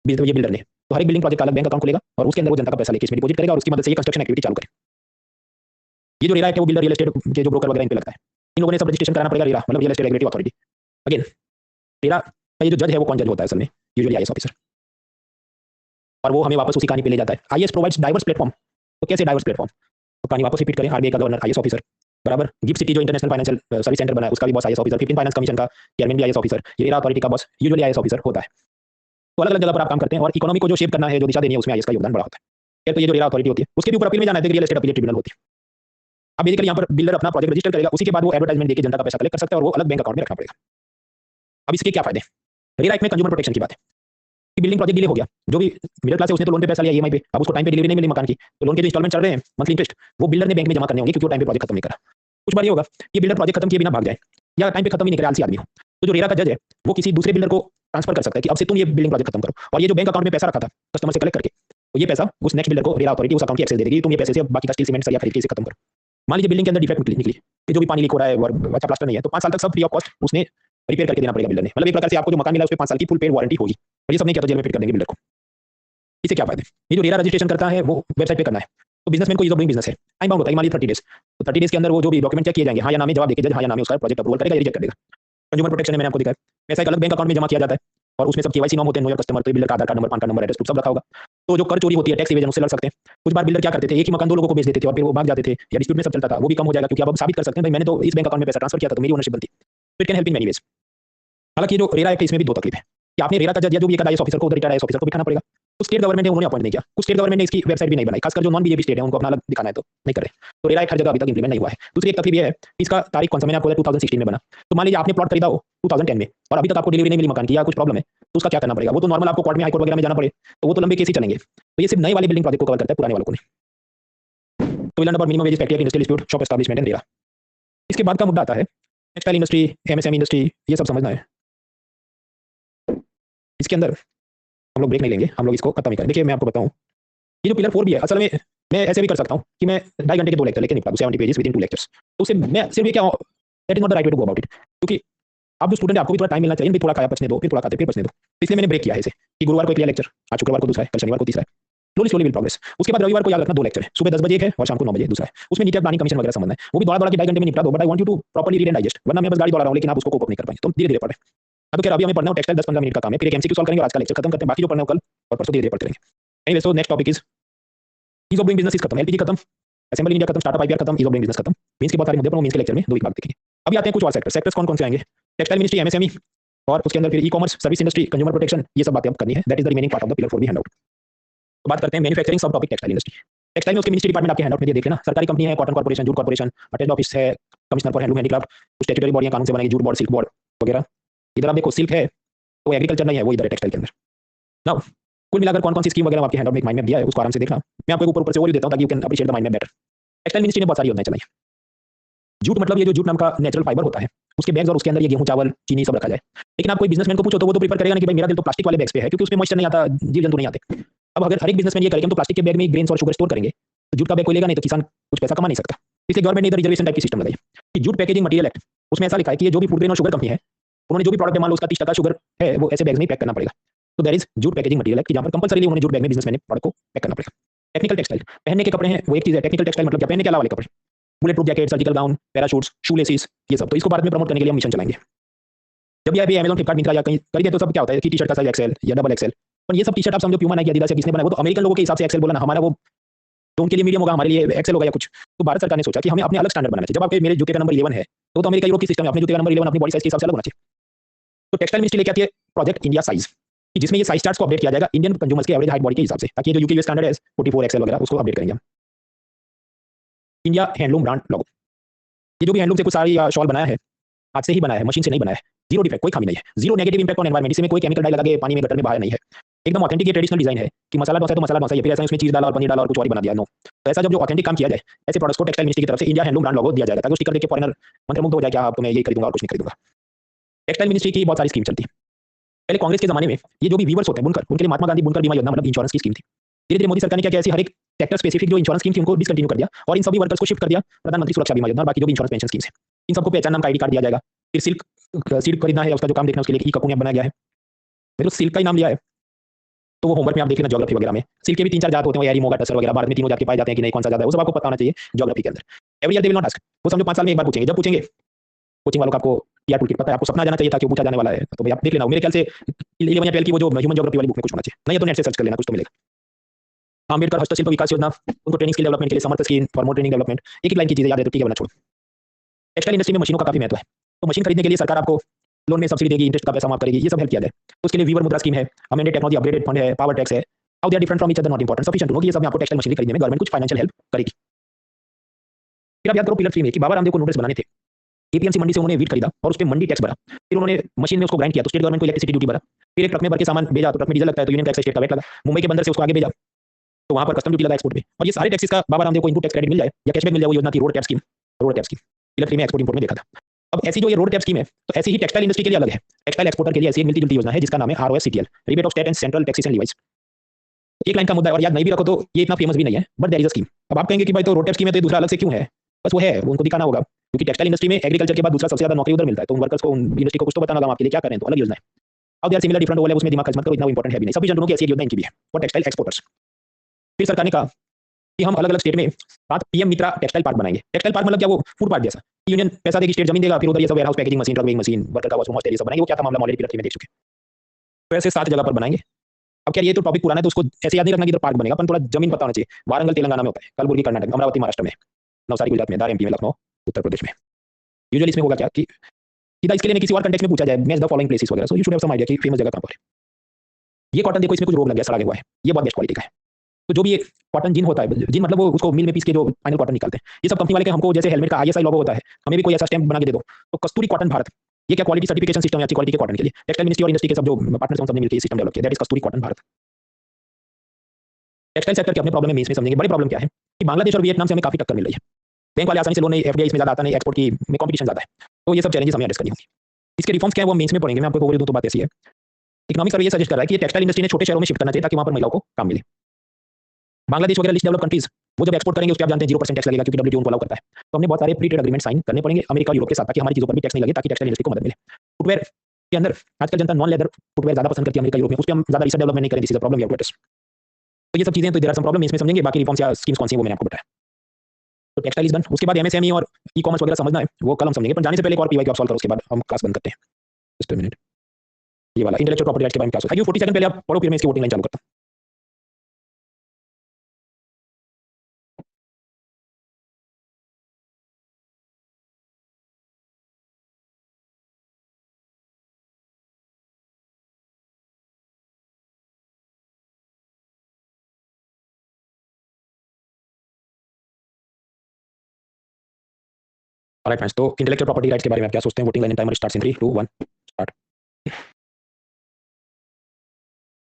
ये बिल्डर ने, तो हर एक बिल्डिंग प्रोजेक्ट का अलग बैंक अकाउंट खुलेगा और उसके अंदर वो जनता का पैसा लेके इसमें डिपॉजिट करेगा और उसकी मदद से ये कंस्ट्रक्शन एक्टिविटी चालू करे। ये जो रेरा है वो बिल्डर रियल एस्टेट के जो ब्रोकर वगैरह इन पे लगता है। इन लोगों ने सब रजिस्ट्रेशन कराना पड़ेगा, रेरा मतलब real estate regulatory authority. Again RERA का ये जो जज है वो कौन जज होता है असल में? Usually IAS officer. और वो हमें वापस उसी कहानी पे ले जाता है, आईएएस प्रोवाइड्स डाइवर्स प्लेटफॉर्म। तो कैसे डाइवर्स प्लेटफॉर्म? तो कहानी वापस रिपीट करें, आरबीआई का गवर्नर आईएएस ऑफिसर बराबर, गिफ्ट सिटी जो इंटरनेशनल फाइनेंशियल सर्विस सेंटर बना है उसका भी boss IAS officer, 15 finance commission का चेयरमैन भी आईएएस ऑफिसर, ये रेरा अथॉरिटी का बॉस यूजुअली आईएएस ऑफिसर होता है। तो अलग अलग जगह पर आप काम करते हैं और इकोनॉमी को जो शेप करना है, जो दिशा देनी है, उसमें आईएएस का योगदान बड़ा होता है। तो ये जो रेरा अथॉरिटी होती है उसके भी ऊपर अपील में जाना है, रियल एस्टेट अपील ट्रिब्यूनल होती है। अब बेसिकली यहाँ पर बिल्डर अपना प्रोजेक्ट रजिस्टर करेगा, उसी के बाद वो एडवर्टाइजमेंट देकर जनता का पैसा कलेक्ट कर सकता है और वो अलग बैंक अकाउंट में रखना पड़ेगा। अब इसके क्या फायदे? रेरा एक्ट में कंज्यूमर प्रोटेक्शन की बात है कि बिल्डिंग प्रोजेक्ट डिले हो गया, जो भी मिडिल क्लास है उसने तो लोन पे पैसा लिया ईएमआई पे, अब उसको टाइम पे डिलीवरी नहीं मिली मकान की, तो लोन के जो इंस्टॉलमेंट चल रहे हैं मंथली इंटरेस्ट वो बिल्डर ने बैंक में जमा करने होंगे क्योंकि वो टाइम पे प्रोजेक्ट खत्म नहीं करा। कुछ बार ये होगा ये बिल्डर प्रोजेक्ट खत्म किए बिना भाग जाए या टाइम पे खत्म ही नहीं करे, आलसी आदमी हो, तो जो रेरा का जज है वो किसी दूसरे बिल्डर को ट्रांसफर कर सकता है कि अब से तुम ये बिल्डिंग प्रोजेक्ट खत्म करो, और ये जो बैंक अकाउंट में पैसा रखा था कस्टमर से कलेक्ट करके, तो ये पैसा उस नेक्स्ट बिल्डर को रेरा अथॉरिटी उस अकाउंट की एक्सेस दे देगी, तुम ये पैसे से बाकी का स्टील सीमेंट सरिया खरीद के इसे खत्म करो। मान लीजिए बिल्डिंग के अंदर डिफेक्ट निकली कि जो भी पानी लीक हो रहा है और अच्छा प्लास्टर नहीं है, तो 5 साल तक सब फ्री ऑफ कॉस्ट उसने रिपेयर करके देना पड़ेगा बिल्डर ने। मतलब एक प्रकार से आपको जो मकान मिला है उस पे 5 साल की फुल पेड वारंटी होगी, और ये सब नहीं किया तो जेल में फिट कर देंगे बिल्डर को। इससे क्या फायदे? ये जो रेरा रजिस्ट्रेशन करता है वो वेबसाइट पे करना है, तो बिजनेसमैन को ईज ऑफ डूइंग बिजनेस है, टाइम बाउंड होता है, मान लीजिए 30 डेज, तो 30 डेज के अंदर वो जो भी डॉक्यूमेंट चेक किए जाएंगे, हाँ या ना में जवाब देके जज हाँ या ना में उसका प्रोजेक्ट अप्रूवल करेगा या रिजेक्ट कर देगा। कंज्यूमर प्रोटेक्शन है, मैंने आपको दिखाया, पैसा एक अलग बैंक अकाउंट में जमा किया जाता है और उसमें सब केवाईसी नॉर्म होते हैं, नो योर कस्टमर, तो बिल्डर का Aadhaar card number, PAN card number, address सब रखा होगा। तो जो कर चोरी होती है, टैक्स इवेजन, उससे लड़ सकते हैं। कुछ बार बिल्डर क्या करते थे, एक ही मकान 2 लोगों को बेच देते थे और फिर वो भाग जाते थे या डिस्प्यूट में सब चलता था, वो भी कम हो जाएगा क्योंकि अब साबित कर सकते हैं भाई मैंने तो इस बैंक अकाउंट में पैसा ट्रांसफर किया था तो मेरी ओनरशिप बनती। तो it can help in many ways. हालांकि जो रेरा एक्ट है इसमें भी 2 तकलीफ है कि आपने रेरा का जज या जो भी एक आईएएस ऑफिसर को उधर रिटायर्ड आईएएस ऑफिसर को बिठाना पड़ेगा, तो स्टेट गवर्नमेंट ने उन्होंने अपॉइंट नहीं किया, कुछ स्टेट गवर्नमेंट ने इसकी वेबसाइट भी नहीं बनाई, खासकर जो नॉन बीजेपी स्टेट है उनको अपना अलग दिखाना है तो नहीं करे, तो रेरा एक्ट हर जगह अभी तक इंप्लीमेंट नहीं हुआ है। दूसरी एक तकलीफ ये है इसका तारीख कौन सा, मैंने आपको 2016 में बना, तो मान लीजिए आपने प्लॉट खरीदा हो 2010 में और अभी तक आपको डिलीवरी नहीं मिली मकान की या कुछ प्रॉब्लम है, तो उसका क्या करना पड़ेगा? वो तो नॉर्मल आपको कोर्ट में, हाई कोर्ट वगैरह में जाना पड़े, तो वो तो लंबे केस ही चलेंगे। तो ये सिर्फ नए वाले बिल्डिंग प्रोजेक्ट को कवर करता है, पुराने वालों को नहीं। तो will minimum wages, factory industrial dispute, shop establishment and RERA. इसके बाद का मुद्दा आता है टेक्सटाइल इंडस्ट्री, एमएसएमई इंडस्ट्री, ये सब समझना है। इसके अंदर हम लोग ब्रेक नहीं लेंगे, हम लोग इसको खत्म ही करें। देखिए मैं आपको बताऊं, ये जो पिलर 4 भी है असल में मैं ऐसे भी कर सकता हूं कि मैं 2.5 घंटे के 2 लेक्चर लेके निपटा दूं, 70 पेजेस विद इन 2 लेक्चर्स, तो उससे मैं सिर्फ ये क्या, that is not the right way to go about it, क्योंकि आप जो स्टूडेंट है आपको भी थोड़ा टाइम मिलना चाहिए, भी थोड़ा खाया पचने दो, फिर थोड़ा खाते फिर पचने दो, तो इसलिए मैंने ब्रेक किया है इसे कि गुरुवार को एक लिया लेक्चर, आज शुक्रवार को दूसरा है, कल शनिवार को तीसरा है, स्लोली स्लोली विल प्रोग्रेस। उसके बाद रविवार को याद रखना 2 लेक्चर है, सुबह 10 बजे एक है और शाम को 9 बजे दूसरा है, उसमें डिटेल प्लानिंग कमीशन वगैरह समझना है, वो भी दौड़ा दौड़ा के 2.5 घंटे में निपटा दो, but I want you to properly read and digest, वरना मैं बस गाड़ी दौड़ा रहा हूं लेकिन आप उसको कोप नहीं कर पाएंगे, तो धीरे धीरे पढ़ें। तो क्या अभी हमें पढ़ना है टेक्सटाइल 10-15 मिनट का काम है, फिर एक एमसीक्यू सॉल्व करेंगे और आज का लेक्चर खत्म करते हैं, बाकी जो पढ़ना है कल और परसों धीरे धीरे पढ़ते रहेंगे। Anyway so next topic is ease of doing business is खत्म, एलपीजी खत्म, असेंबली इंडिया खत्म, स्टार्टअप आईपीआर खत्म, ईज ऑफ डूइंग बिजनेस खत्म, मींस के बहुत सारे मुद्दे पर मींस के लेक्चर में 2 वीक बाद देखेंगे। अभी आते हैं कुछ और सेक्टर्स कौन कौन से आएंगे, टेक्सटाइल मिनिस्ट्री, एमएसएमई और उसके अंदर फिर e commerce, service industry, consumer protection, ये सब बातें अब करनी है, that is the remaining part of the pillar 4 भी हैंडआउट। तो बात करते हैं मैन्युफैक्चरिंग सब टॉपिक टेक्सटाइल इंडस्ट्री। टेक्सटाइल में उसके मिनिस्ट्री डिपार्टमेंट आपके हैंडआउट में देख लेना, सरकारी कंपनी है, cotton corporation, jute corporation, attached office है, कमिश्नर फॉर हैंडलूम हैंडीक्राफ्ट, कुछ स्टैट्यूटरी बॉडियां कानून से बनाई, जूट बोर्ड, सिल्क बोर्ड वगैरह। इधर आप देखो सिल्क है तो एग्रीकल्चर नहीं है, वो इधर है टेक्सटाइल के अंदर। नाउ कुल मिलाकर कौन कौन सी स्कीम वगैरह आपके हैंडआउट में एक माइंड मैप दिया है, उसको आराम से देखना, मैं आपको ऊपर ऊपर से वो देता हूं ताकि you can appreciate the mind map better. Textile ministry ने बहुत सारी योजनाएं चलाई। जूट मतलब ये जो जूट नाम का नेचुरल फाइबर होता है उसके बैग्स और उसके अंदर ये गेहूं, चावल, चीनी सब रखा जाए, लेकिन आप कोई बिजनेसमैन को पूछो तो वो तो प्रीफर करेगा ना कि भाई मेरा दिल तो प्लास्टिक वाले बैग्स पे है क्योंकि उसमें मॉइस्चर नहीं आता, जीव जंतु नहीं आते। अब अगर हर एक बिजनेसमैन ये करे कि हम तो प्लास्टिक के बैग में ग्रेन्स और शुगर स्टोर करेंगे, तो जूट का बैग कोई लेगा नहीं, तो किसान कुछ पैसा कमा नहीं सकता। इसलिए गवर्नमेंट ने इधर रिजर्वेशन टाइप की सिस्टम लगाई कि जूट पैकेजिंग मटेरियल एक्ट, उसमें ऐसा लिखा है कि ये जो भी फूड ग्रेन और शुगर कंपनी है उन्होंने जो भी प्रोडक्ट मान लो उसका 30% शुगर है वो ऐसे बैग्स में पैक करना पड़ेगा। तो there is jute packaging material act, जहां पर कंपलसरी उन्होंने जूट बैग में बिजनेसमैन ने प्रोडक्ट को पैक करना पड़ेगा। टेक्निकल टेक्सटाइल, पहनने के कपड़े हैं वो एक चीज है, टेक्निकल टेक्सटाइल मतलब क्या, पहनने के अलावा वाले कपड़े, bullet proof jacket, surgical gown, parachutes, shoe laces, ये सब, तो इसको भारत में प्रमोट करने के लिए हम मिशन चलाएंगे। जब ये अभी अमेज़न, फ्लिपकार्ट, मिंत्रा या कहीं खरीदे तो सब क्या होता है कि टी-शर्ट का साइज एक्सएल या डबल एक्सएल, पर ये सब टी-शर्ट आप समझो प्यूमा, नाइकी, एडिडास या किसने बनाया, वो तो अमेरिकन लोगों के हिसाब से एक्सएल बोला ना, हमारा वो तो उनके लिए मीडियम होगा, हमारे लिए एक्सएल होगा या कुछ। तो भारत सरकार ने सोचा कि हमें अपने अलग स्टैंडर्ड बनाना चाहिए। जब आपके मेरे जूते का नंबर 11 है तो अमेरिका यूरोप की सिस्टम है, अपने जूते का नंबर 11 अपनी बॉडी साइज के हिसाब से अलग होना चाहिए। तो टेक्सटाइल मिनिस्ट्री लेके आती है प्रोजेक्ट इंडिया साइज, जिसमें ये साइज चार्ट्स को अपडेट किया जाएगा इंडियन कंज्यूमर्स के एवरेज हाइट बॉडी के हिसाब से, ताकि जो यूके यूएस स्टैंडर्ड है 44 एक्सएल वगैरह उसको अपडेट करेंगे हम। इंडिया हैंडलूम ब्रांड लोगो, ये जो भी हैंडलूम से कुछ साड़ी या शॉल बनाया है हाथ से ही बनाया है, मशीन से नहीं बनाया है, जीरो डिफेक्ट, कोई खामी नहीं है, zero negative impact on environment, इसमें कोई केमिकल डाई लगा के पानी में गटर में बहाया नहीं है, एकदम ऑथेंटिक ये ट्रेडिशनल डिजाइन है कि मसाला डोसा है तो मसाला डोसा है, फिर ऐसा उसमें चीज डाला और पनीर डाला और कुछ और ही बना दिया, नो। तो ऐसा जब जो ऑथेंटिक काम किया जाए ऐसे प्रोडक्ट्स को टेक्सटाइल मिनिस्ट्री की तरफ से इंडिया हैंडलूम ब्रांड लोगो दिया जाएगा, ताकि स्टिकर देख के फॉरेनर मंत्रमुग्ध हो जाए कि आप तो मैं ये खरीदूंगा और कुछ नहीं खरीदूंगा। टेक्सटाइल मिनिस्ट्री की बहुत सारी स्कीम चलती है। पहले कांग्रेस के जमाने में ये जो भी वीवर्स होते हैं बुनकर, उनके लिए महात्मा गांधी बुनकर बीमा योजना मतलब इंश्योरेंस की स्कीम थी। धीरे धीरे मोदी सरकार ने क्या किया, ऐसी हर एक सेक्टर स्पेसिफिक जो इंश्योरेंस स्कीम थी उनको डिसकंटिन्यू कर दिया और इन सभी वर्कर्स को शिफ्ट कर दिया प्रधानमंत्री सुरक्षा बीमा योजना और बाकी जो भी इंश्योरेंस पेंशन स्कीम्स है, इन सबको पहचान नाम का आईडी कार्ड दिया जाएगा। फिर सिल्क सीड खरीदना है उसका जो काम देखना उसके लिए ई कपून बनाया गया है, मेरे सिल्क का ही नाम लिया है, तो वो होमवर्क में आप देख लेना ज्योग्राफी वगैरह में। सिल्क के भी 3-4 जात होते हैं, एरी, मोगा, टसर वगैरह। भारत में तीनों जात के पाए जाते हैं कि नहीं, कौन सा जाता है, वो सब आपको पता होना चाहिए ज्योग्राफी के अंदर। Every year they will not ask, वो समझो 5 साल में एक बार पूछेंगे। जब पूछेंगे कोचिंग वालों को आपको टीआर टूलकिट पता है, आपको सपना जाना चाहिए था कि वो पूछा जाने वाला है, तो भाई आप देख लेना। मेरे ख्याल से 11 या 12 की वो जो ह्यूमन ज्योग्राफी वाली बुक में कुछ होना चाहिए, नहीं तो नेट से सर्च कर लेना, कुछ तो मिलेगा। अम्बेडकर हस्तशिल्प विकास योजना, उनको ट्रेनिंग स्किल डेवलपमेंट के लिए Samarth scheme for more training development, एक लाइन की चीजें याद है तो ठीक है, वरना छोड़ो। टेक्सटाइल इंडस्ट्री में मशीनों का काफी महत्व है, तो मशीन खरीदने के लिए सरकार आपको लोन में सब्सिडी देगी, इंटरेस्ट का पैसा माफ करेगी, ये सब हेल्प किया जाए। उसके लिए वीवर मुद्रा स्कीम है, अमेंडेड टेक्नोलॉजी अपग्रेडेड फंड है, पावर टैक्स है। How they are different from each other not important, sufficient to know कि ये सब में आपको टेक्सटाइल मशीनरी खरीदने में गवर्नमेंट कुछ फाइनेंशियल हेल्प करेगी। फिर आप याद करो पिलर 3 में कि बाबा रामदेव को नोटिस बनाने थे, एपीएमसी मंडी से उन्होंने वीट खरीदा और उस पर मंडी टैक्स भरा, फिर उन्होंने मशीन में उसको ग्राइंड किया तो स्टेट गवर्नमेंट को इलेक्ट्रिसिटी ड्यूटी भरा, फिर एक ट्रक में भर के सामान भेजा तो ट्रक में डीजल लगता है तो यूनियन टैक्स स्टेट का वेट लगा, मुंबई के बंदर से उसको आगे भेजा तो वहां पर कस्टम ड्यूटी लगा एक्सपोर्ट पे, और ये सारे टैक्सेस का बाबा रामदेव को इनपुट टैक्स क्रेडिट मिल जाए या कैशबैक मिल जाए, वो योजना थी road tax scheme. Road tax scheme pillar 3 में एक्सपोर्ट इंपोर्ट में देखा था। अब ऐसी जो ये रोड टैक्स स्कीम है, तो ऐसी ही टेक्सटाइल इंडस्ट्री के लिए अलग है, टेक्सटाइल एक्सपोर्टर के लिए ऐसी एक मिलती जुलती योजना है जिसका नाम है ROSCTL, rebate of state and central taxes and levies. एक लाइन का मुद्दा है और याद नहीं भी रखो तो ये इतना फेमस भी नहीं है, but there is a scheme. अब आप कहेंगे कि भाई तो रोड टैक्स स्कीम है तो ये दूसरा अलग से क्यों है, बस वो है, वो उनको दिखाना होगा, क्योंकि टेक्सटाइल इंडस्ट्री में एग्रीकल्चर के बाद दूसरा सबसे ज्यादा नौकरी उधर मिलता है, तो उन वर्कर्स को, उन इंडस्ट्री को कुछ तो बताना होगा आपके लिए क्या करें, तो अलग योजना है। अब यार सिमिलर डिफरेंट ओवरलैप, उसमें दिमाग खर्च मत करो, इतना इंपॉर्टेंट है भी नहीं, सभी जनों की ऐसी योजना इनकी भी है फॉर टेक्सटाइल एक्सपोर्टर्स। फिर सरकार ने कहा कि हम अलग अलग स्टेट में 7 पीएम मित्रा टेक्सटाइल पार्क बनाएंगे। टेक्सटाइल पार्क मतलब क्या, वो फूड पार्क जैसा, यूनियन पैसा देगी, स्टेट जमीन देगा, फिर उधर ये सब warehouse, packaging machine, truck weighing machine, worker का वॉशरूम, हॉस्टल, ये सब बनाएंगे। वो क्या था मामला, ऑलरेडी पिलर 3 में देख चुके हैं। तो ऐसे 7 जगह पर बनाएंगे। अब क्या ये तो टॉपिक पुराना है तो उसको ऐसे याद नहीं रखना कि इधर पार्क बनेगा, पर थोड़ा जमीन पता होना चाहिए। वारंगल तेलंगाना में होता है, कलबुर्गी कर्नाटक, अमरावती महाराष्ट्र में, नवसारी गुजरात में, दार एमपी में, लखनऊ उत्तर प्रदेश में। यूजुअली इसमें होगा क्या कि सीधा इसके लिए नहीं, किसी और कंटेक्स्ट में पूछा जाए, मैच द फॉलोइंग प्लेसेस वगैरह, so you should have some idea कि फेमस जगह कहां पर है। ये कॉटन देखो, इसमें कुछ रोग लग गया, सड़ा हुआ है, ये बहुत बेस्ट क्वालिटी का है। तो जो भी ये कॉटन जिन होता है, जिन मतलब वो उसको मिल में पीस के जो फाइनल कॉटन निकालते हैं, ये सब कंपनी वाले के हमको जैसे हेलमेट का आईएसआई लोगो होता है, हमें भी कोई ऐसा स्टैम्प बना के दे दो। तो कस्तूरी कॉटन भारत, ये क्या क्वालिटी सर्टिफिकेशन सिस्टम है अच्छी क्वालिटी के कॉटन के लिए, टेक्सटाइल मिनिस्ट्री और इंडस्ट्री के सब जो पार्टनर्स हैं सबने मिलकर ये सिस्टम डेवलप किया, that is Kasturi cotton Bharat. Textile sector के अपने प्रॉब्लम में इसमें समझेंगे। बड़ी प्रॉब्लम क्या है कि बांग्लादेश और वियतनाम से हमें काफी टक्कर मिल रही है, बैंक वाले आसानी से लोन नहीं, एफडीआई इसमें ज्यादा आता नहीं, एक्सपोर्ट की में कंपटीशन ज्यादा है, तो ये सब चैलेंजेस हमें एड्रेस करनी होंगी। इसके रिफॉर्म्स क्या है वो मेंस में पढ़ेंगे, मैं आपको ओवरव्यू दूं तो बात ऐसी है। इकोनॉमिक सर्वे ये सजेस्ट कर रहा है कि टेक्सटाइल इंडस्ट्री ने छोटे शहरों में शिफ्ट करना चाहिए ताकि वहां पर महिलाओं को काम मिले। बांग्लादेश वगैरह लिस्ट डेवलप कंट्रीज, वो जब एक्सपोर्ट करेंगे उस पर आप जानते हैं 0% टैक्स लगेगा, क्योंकि डब्ल्यूटीओ उनको अलाउ करता है। तो हमने बहुत सारे फ्री ट्रेड एग्रीमेंट साइन करने पड़ेंगे अमेरिका और यूरोप के साथ, ताकि हमारी चीजों पर भी टैक्स नहीं लगे, ताकि टेक्सटाइल इंडस्ट्री को मदद मिले। फुटवेयर के अंदर आजकल जनता नॉन लेदर फुटवेयर ज्यादा पसंद करती है अमेरिका यूरोप में, उस पर हम ज्यादा रिसर्च डेवलपमेंट नहीं करें, this is a problem we have to address. तो ये सब चीजें, तो देयर आर सम प्रॉब्लम इसमें समझेंगे, बाकी रिफॉर्म्स या स्कीम्स कौन सी है वो मैंने आपको बताया। तो टेक्सटाइल इज डन। उसके बाद एमएसएमई और ई कॉमर्स वगैरह समझना है, वो कल हम समझेंगे, पर जाने से पहले एक और पीवाई को आप सॉल्व करो, उसके बाद हम क्लास बंद करते हैं। जस्ट अ मिनट, ये वाला इंटेलेक्चुअल प्रॉपर्टी राइट्स के बारे में क्लास होता है। 40 सेकंड पहले आप पढ़ो, फिर मैं इसकी वोटिंग लाइन चालू करता हूं। ऑलराइट फ्रेंड्स, तो इंटेलेक्चुअल प्रॉपर्टी राइट्स के बारे में आप क्या सोचते हैं? Voting line timer starts in 3 2 1 start.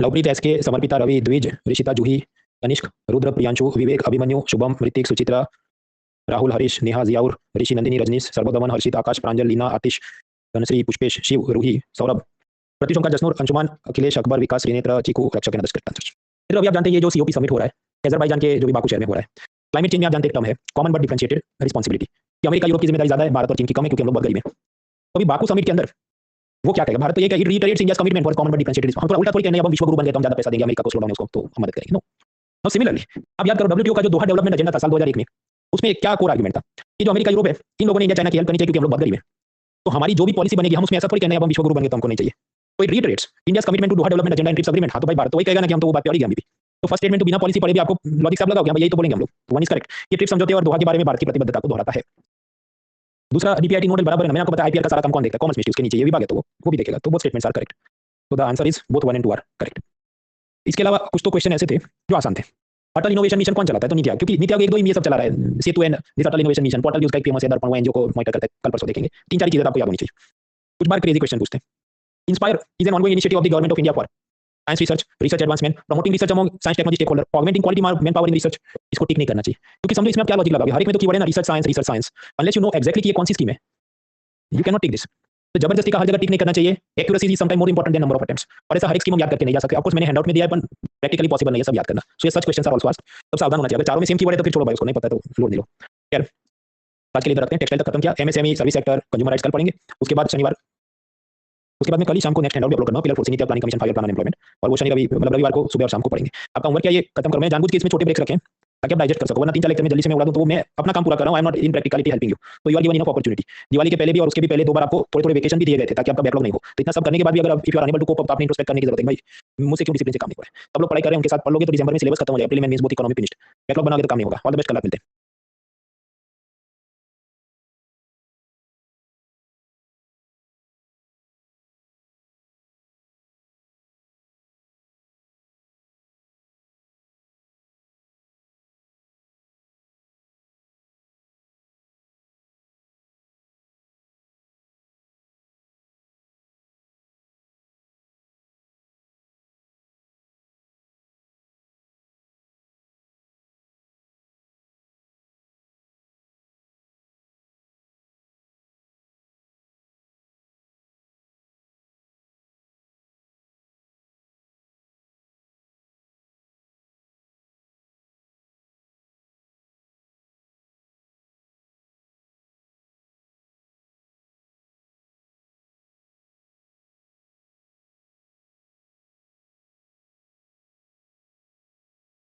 Lovepreet SK, Samarpita, Ravi, Dwij, Rishita, जूही, तनिष्क, रुद्र, प्रियांशु, विवेक, अभिमन्यु, शुभम, ऋतिक, सुचित्रा, राहुल, हरीश, नेहा, जियाउर, ऋषि, नंदिनी, रजनीश, सर्वदमन, हर्षित, आकाश, प्रांजल, लीना, आतिश, धनश्री, पुष्पेश, शिव, रूही, सौरभ, प्रत्युशंका, जसनूर, अंशुमान, अखिलेश, अकबर, विकास, त्रिनेत्र, चीकू, रक्षक, फिर अभी आप जानते हैं ये जो सीओपी समिट हो रहा है अजरबैजान के जो भी बाकू शहर में हो रहा है, क्लाइमेट चेंज में आप जानते हैं एक टर्म है कॉमन बट डिफरेंशिएटेड रिस्पांसिबिलिटी, कि अमेरिका यूरोप की जिम्मेदारी ज्यादा है, भारत और चीन की कम है, क्योंकि हम लोग बहुत गरीब हैं। तो अभी बाकू समिट के अंदर वो क्या कहेगा, भारत तो ये कहेगा, रीटरेट्स India's commitment for common but differentiated, हम थोड़ा उल्टा थोड़ी कहने, अब हम विश्व गुरु बन गए तो हम ज्यादा पैसा देंगे अमेरिका को, स्लो डाउन उसको, तो हम मदद करेंगे। नो नो, सिमिलरली अब याद करो डब्ल्यूटीओ का जो दोहा डेवलपमेंट एजेंडा था साल 2001 में, उसमें क्या कोर आर्गुमेंट था कि जो अमेरिका यूरोप है इन लोगों ने इंडिया चाइना की हेल्प करनी चाहिए, क्योंकि हम लोग बहुत गरीब हैं। तो हमारी जो भी पॉलिसी बनेगी हम उसमें ऐसा थोड़ी कहने, अब हम विश्व गुरु बन गए तो हमको नहीं चाहिए। तो it reiterates India's commitment to Doha development agenda and TRIPS agreement. हाँ तो भाई भारत तो वही कहेगा ना कि हम तो वो बात पे अड़ी, हम भी। तो फर्स्ट स्टेटमेंट तो बिना पॉलिसी पढ़े भी आपको लॉजिक सब लगाओगे, यही तो बोलेंगे हम लोग, वन इज करेक्ट। ये ट्रिप्स समझौते और दोहा के बारे में भारत की प्रतिबद्धता को दोहराता है। दूसरा डीपीआईटी नोडल बराबर है, मैंने आपको बताया आईपीआर का सारा काम कौन देखता है, कॉमर्स मिनिस्ट्री, उसके नीचे ये विभाग है तो वो भी देखेगा, तो बोथ स्टेटमेंट्स आर करेक्ट। तो the answer is both 1 and 2 are correct. इसके अलावा कुछ तो क्वेश्चन ऐसे थे जो आसान थे। अटल इनोवेशन मिशन कौन चलाता है? तो नीति आयोग, क्योंकि नीति आयोग एक दो ही ये सब चला रहा है, Setu and this Atal innovation mission, portal भी उसका एक फेमस है, दर्पण वो एनजीओ को मॉनिटर करता है, कल परसों देखेंगे। 3-4 चीजें आपको याद होनी चाहिए। कुछ बार क्रेजी क्वेश्चन पूछते हैं। INSPIRE is an ongoing initiative of the government of India for science research advancement, promoting research among science technology stakeholder, augmenting quality manpower in research. इसको टिक नहीं करना चाहिए, क्योंकि समझो इसमें आप क्या लॉजिक लगा, हर एक में तो कीवर्ड है ना, research science, unless you know exactly कि ये कौन सी स्कीम है, you can not tick this. तो जबरदस्ती का हर जगह टिक नहीं करना चाहिए। Accuracy is sometime more important than number of attempts, और ऐसा हर एक स्कीम हम याद करके नहीं जा सकते। ऑफ कोर्स मैंने हैंडआउट में दिया है, पर प्रैक्टिकली पॉसिबल नहीं है सब याद करना। सो ये such questions are also asked, तो सावधान होना चाहिए। अगर चारों में सेम कीवर्ड है तो फिर छोड़ो भाई, उसको नहीं पता तो लोड नहीं लो। खैर आज के लिए इधर रखते हैं। टेक्सटाइल तक खत्म किया, MSME, service sector, consumer rights कल पढ़ेंगे। उसके बाद शनिवार उसके बाद में कल ही शाम को नेक्स्ट हैंडआउट भी अपलोड करना pillar 4 senior planning commission 5 year plan employment, और वो शनि रवि मतलब रविवार को सुबह और शाम को पढ़ेंगे। आपका होमवर्क क्या ये खत्म करो, मैं जानबूझ के इसमें छोटे ब्रेक्स रखे हैं ताकि आप डाइजेस्ट कर सको, वरना 3-4 लेक्चर में जल्दी से मैं उड़ा दूं तो वो मैं अपना काम पूरा कर रहा हूं, I am not in practicality helping you. तो you are given enough opportunity. Diwali के पहले भी और उसके भी पहले 2 बार आपको थोड़े-थोड़े वेकेशन भी दिए गए थे ताकि आपका बैकलॉग नहीं हो। तो इतना सब करने के बाद भी अगर if you are unable to cope up, तो आपने इंट्रोस्पेक्ट करने की जरूरत है भाई, मुझसे क्यों डिसिप्लिन से काम नहीं हो रहा है। सब लोग पढ़ाई कर रहे हैं, उनके साथ पढ़ लोगे तो दिसंबर में सिलेबस खत्म हो जाएगा, अप्रैल में mains both economy finished. Backlog बनाओगे तो काम नहीं होगा। ऑल द बेस्ट, कल मिलते हैं।